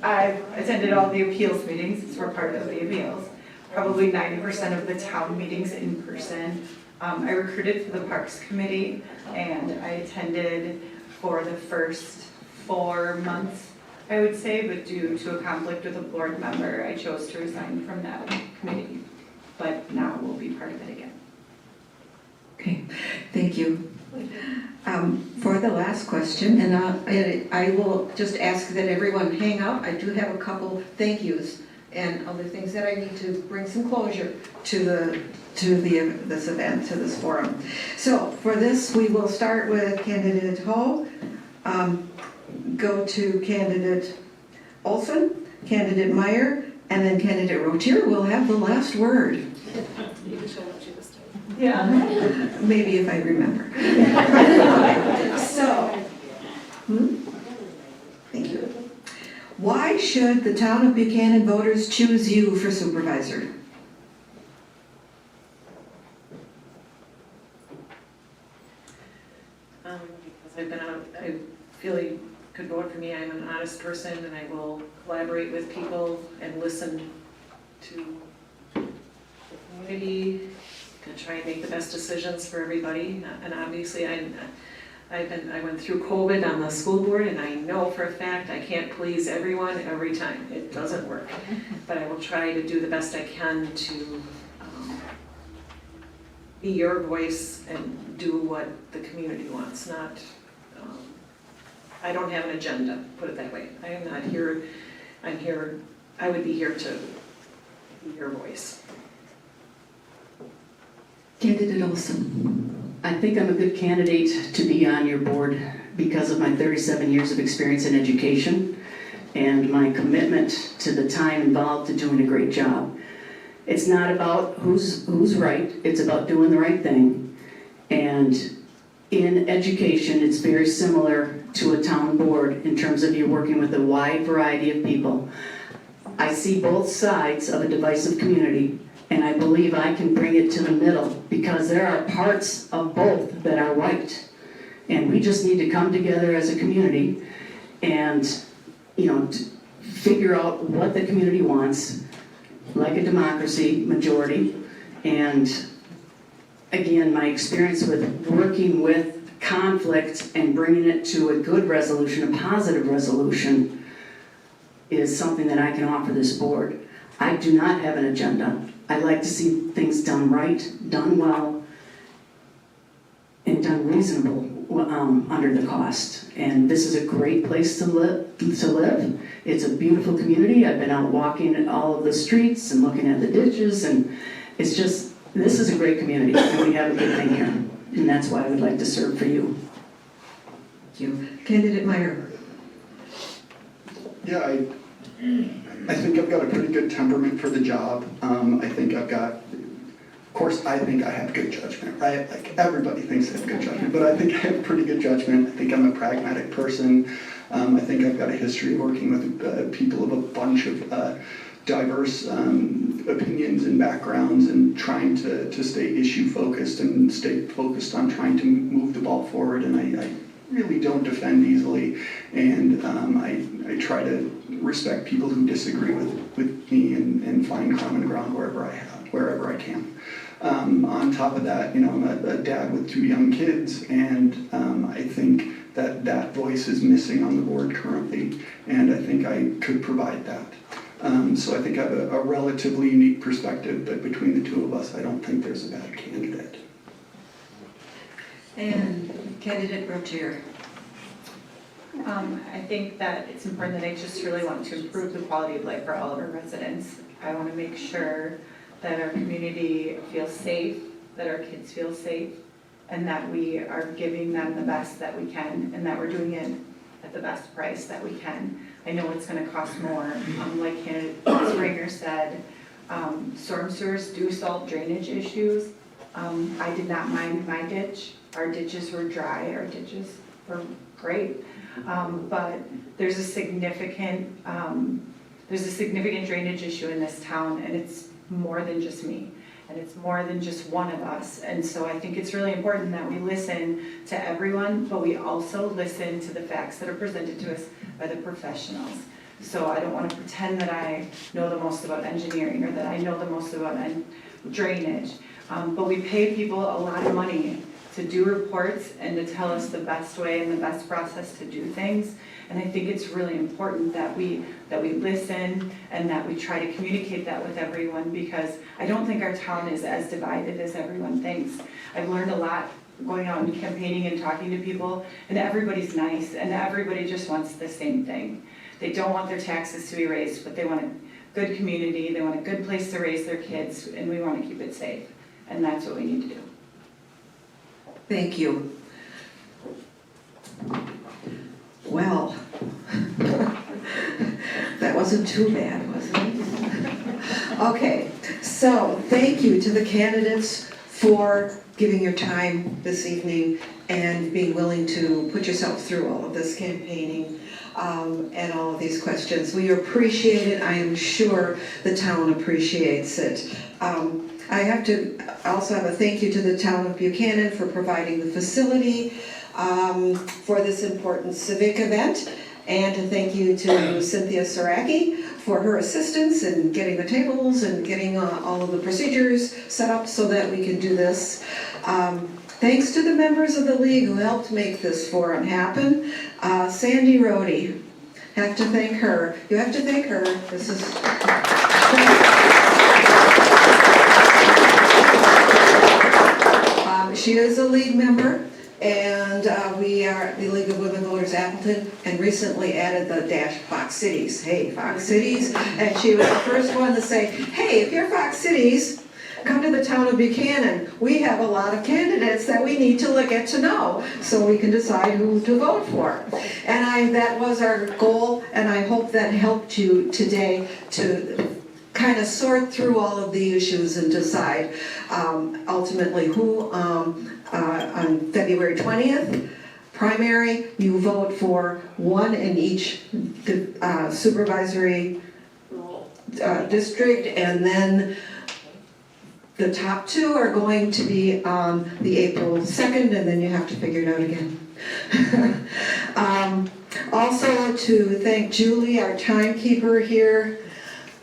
I've attended all the appeals meetings, since we're part of the appeals. Probably 90% of the town meetings in person. I recruited for the Parks Committee, and I attended for the first 4 months, I would say, but due to a conflict with a board member, I chose to resign from that committee. But now we'll be part of it again. Okay, thank you. For the last question, and I will just ask that everyone hang up. I do have a couple thank yous and other things that I need to bring some closure to this event, to this forum. So for this, we will start with Candidate Hall, go to Candidate Olson, Candidate Meyer, and then Candidate Rotier will have the last word. Yeah. Maybe if I remember. So, thank you. Why should the town of Buchanan voters choose you for supervisor? I feel you could vote for me. I'm an honest person and I will collaborate with people and listen to the community to try and make the best decisions for everybody. And obviously I went through COVID on the school board and I know for a fact I can't please everyone every time. It doesn't work. But I will try to do the best I can to be your voice and do what the community wants, not, I don't have an agenda, put it that way. I am not here, I would be here to be your voice. Candidate Olson. I think I'm a good candidate to be on your board because of my 37 years of experience in education and my commitment to the time involved to doing a great job. It's not about who's right, it's about doing the right thing. And in education, it's very similar to a town board in terms of you're working with a wide variety of people. I see both sides of a divisive community, and I believe I can bring it to the middle because there are parts of both that are right. And we just need to come together as a community and, figure out what the community wants, like a democracy, majority. And again, my experience with working with conflict and bringing it to a good resolution, a positive resolution, is something that I can offer this board. I do not have an agenda. I like to see things done right, done well, and done reasonable under the cost. And this is a great place to live. It's a beautiful community. I've been out walking all of the streets and looking at the ditches, and it's just, this is a great community, and we have a good thing here. And that's why I would like to serve for you. Thank you. Candidate Meyer. Yeah, I think I've got a pretty good temperament for the job. I think I've got, of course, I think I have good judgment, right? Like everybody thinks I have good judgment, but I think I have pretty good judgment. I think I'm a pragmatic person. I think I've got a history of working with people of a bunch of diverse opinions and backgrounds and trying to stay issue focused and stay focused on trying to move the ball forward. And I really don't defend easily, and I try to respect people who disagree with me and find common ground wherever I can. On top of that, I'm a dad with 2 young kids, and I think that voice is missing on the board currently, and I think I could provide that. So I think I have a relatively unique perspective, but between the two of us, I don't think there's a bad candidate. And Candidate Rotier. I think that it's important that I just really want to improve the quality of life for all of our residents. I want to make sure that our community feels safe, that our kids feel safe, and that we are giving them the best that we can, and that we're doing it at the best price that we can. I know it's going to cost more. Like Candidate Springer said, storm sewers do solve drainage issues. I did not mind my ditch. Our ditches were dry. Our ditches were great. But there's a significant drainage issue in this town, and it's more than just me, and it's more than just one of us. And so I think it's really important that we listen to everyone, but we also listen to the facts that are presented to us by the professionals. So I don't want to pretend that I know the most about engineering or that I know the most about drainage, but we pay people a lot of money to do reports and to tell us the best way and the best process to do things. And I think it's really important that we listen and that we try to communicate that with everyone, because I don't think our town is as divided as everyone thinks. I've learned a lot going out and campaigning and talking to people, and everybody's nice and everybody just wants the same thing. They don't want their taxes to be raised, but they want a good community, they want a good place to raise their kids, and we want to keep it safe. And that's what we need to do. Thank you. Well, that wasn't too bad, was it? Okay, so thank you to the candidates for giving your time this evening and being willing to put yourself through all of this campaigning and all of these questions. We appreciate it. I am sure the town appreciates it. I also have a thank you to the town of Buchanan for providing the facility for this important civic event. And to thank you to Cynthia Saraki for her assistance in getting the tables and getting all of the procedures set up so that we can do this. Thanks to the members of the league who helped make this forum happen. Sandy Rohde, have to thank her. You have to thank her. This is... She is a league member, and we are the League of Women Voters Appleton, and recently added the dash Fox Cities. Hey, Fox Cities. And she was the first one to say, hey, if you're Fox Cities, come to the town of Buchanan. We have a lot of candidates that we need to get to know so we can decide who to vote for. And that was our goal, and I hope that helped you today to kind of sort through all of the issues and decide ultimately who on February 20th, primary, you vote for one in each supervisory district, and then the top two are going to be on the April 2nd, and then you have to figure it out again. Also to thank Julie, our timekeeper here,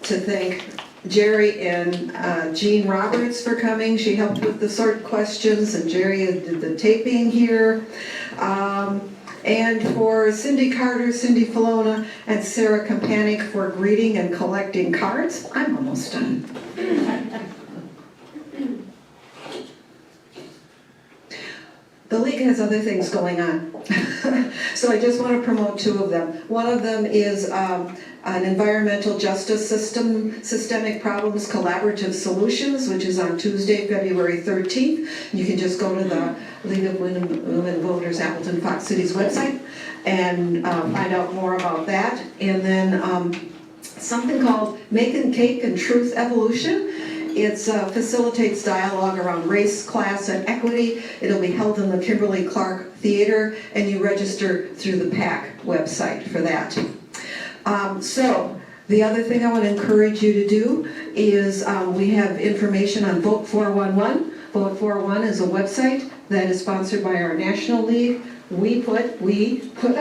to thank Jerry and Jean Roberts for coming. She helped with the sort questions, and Jerry did the taping here. And for Cindy Carter, Cindy Filona, and Sarah Kampanik for greeting and collecting cards. I'm almost done. The league has other things going on. So I just want to promote two of them. One of them is an environmental justice systemic problems collaborative solutions, which is on Tuesday, February 13th. You can just go to the League of Women Voters Appleton Fox Cities website and find out more about that. And then something called Making Cake and Truth Evolution. It facilitates dialogue around race, class, and equity. It'll be held in the Kimberly Clark Theater, and you register through the PAC website for that. So the other thing I want to encourage you to do is we have information on Vote 411. Vote 411 is a website that is sponsored by our National League. We put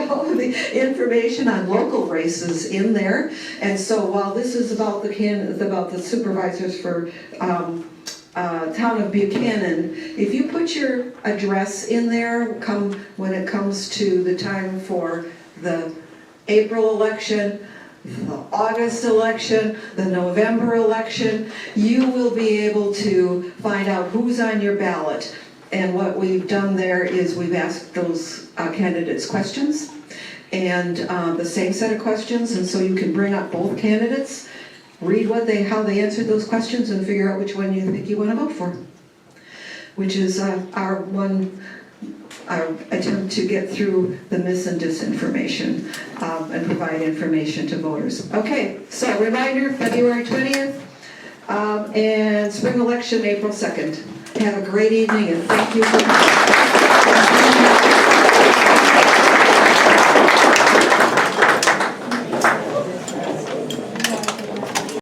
all of the information on local races in there, and so while this is about the supervisors for town of Buchanan, if you put your address in there, when it comes to the time for the April election, the August election, the November election, you will be able to find out who's on your ballot. And what we've done there is we've asked those candidates questions, and the same set of questions, and so you can bring up both candidates, read how they answered those questions, and figure out which one you think you want to vote for, which is our attempt to get through the mis and disinformation and provide information to voters. Okay, so reminder, February 20th, and spring election, April 2nd. Have a great evening, and thank you for coming.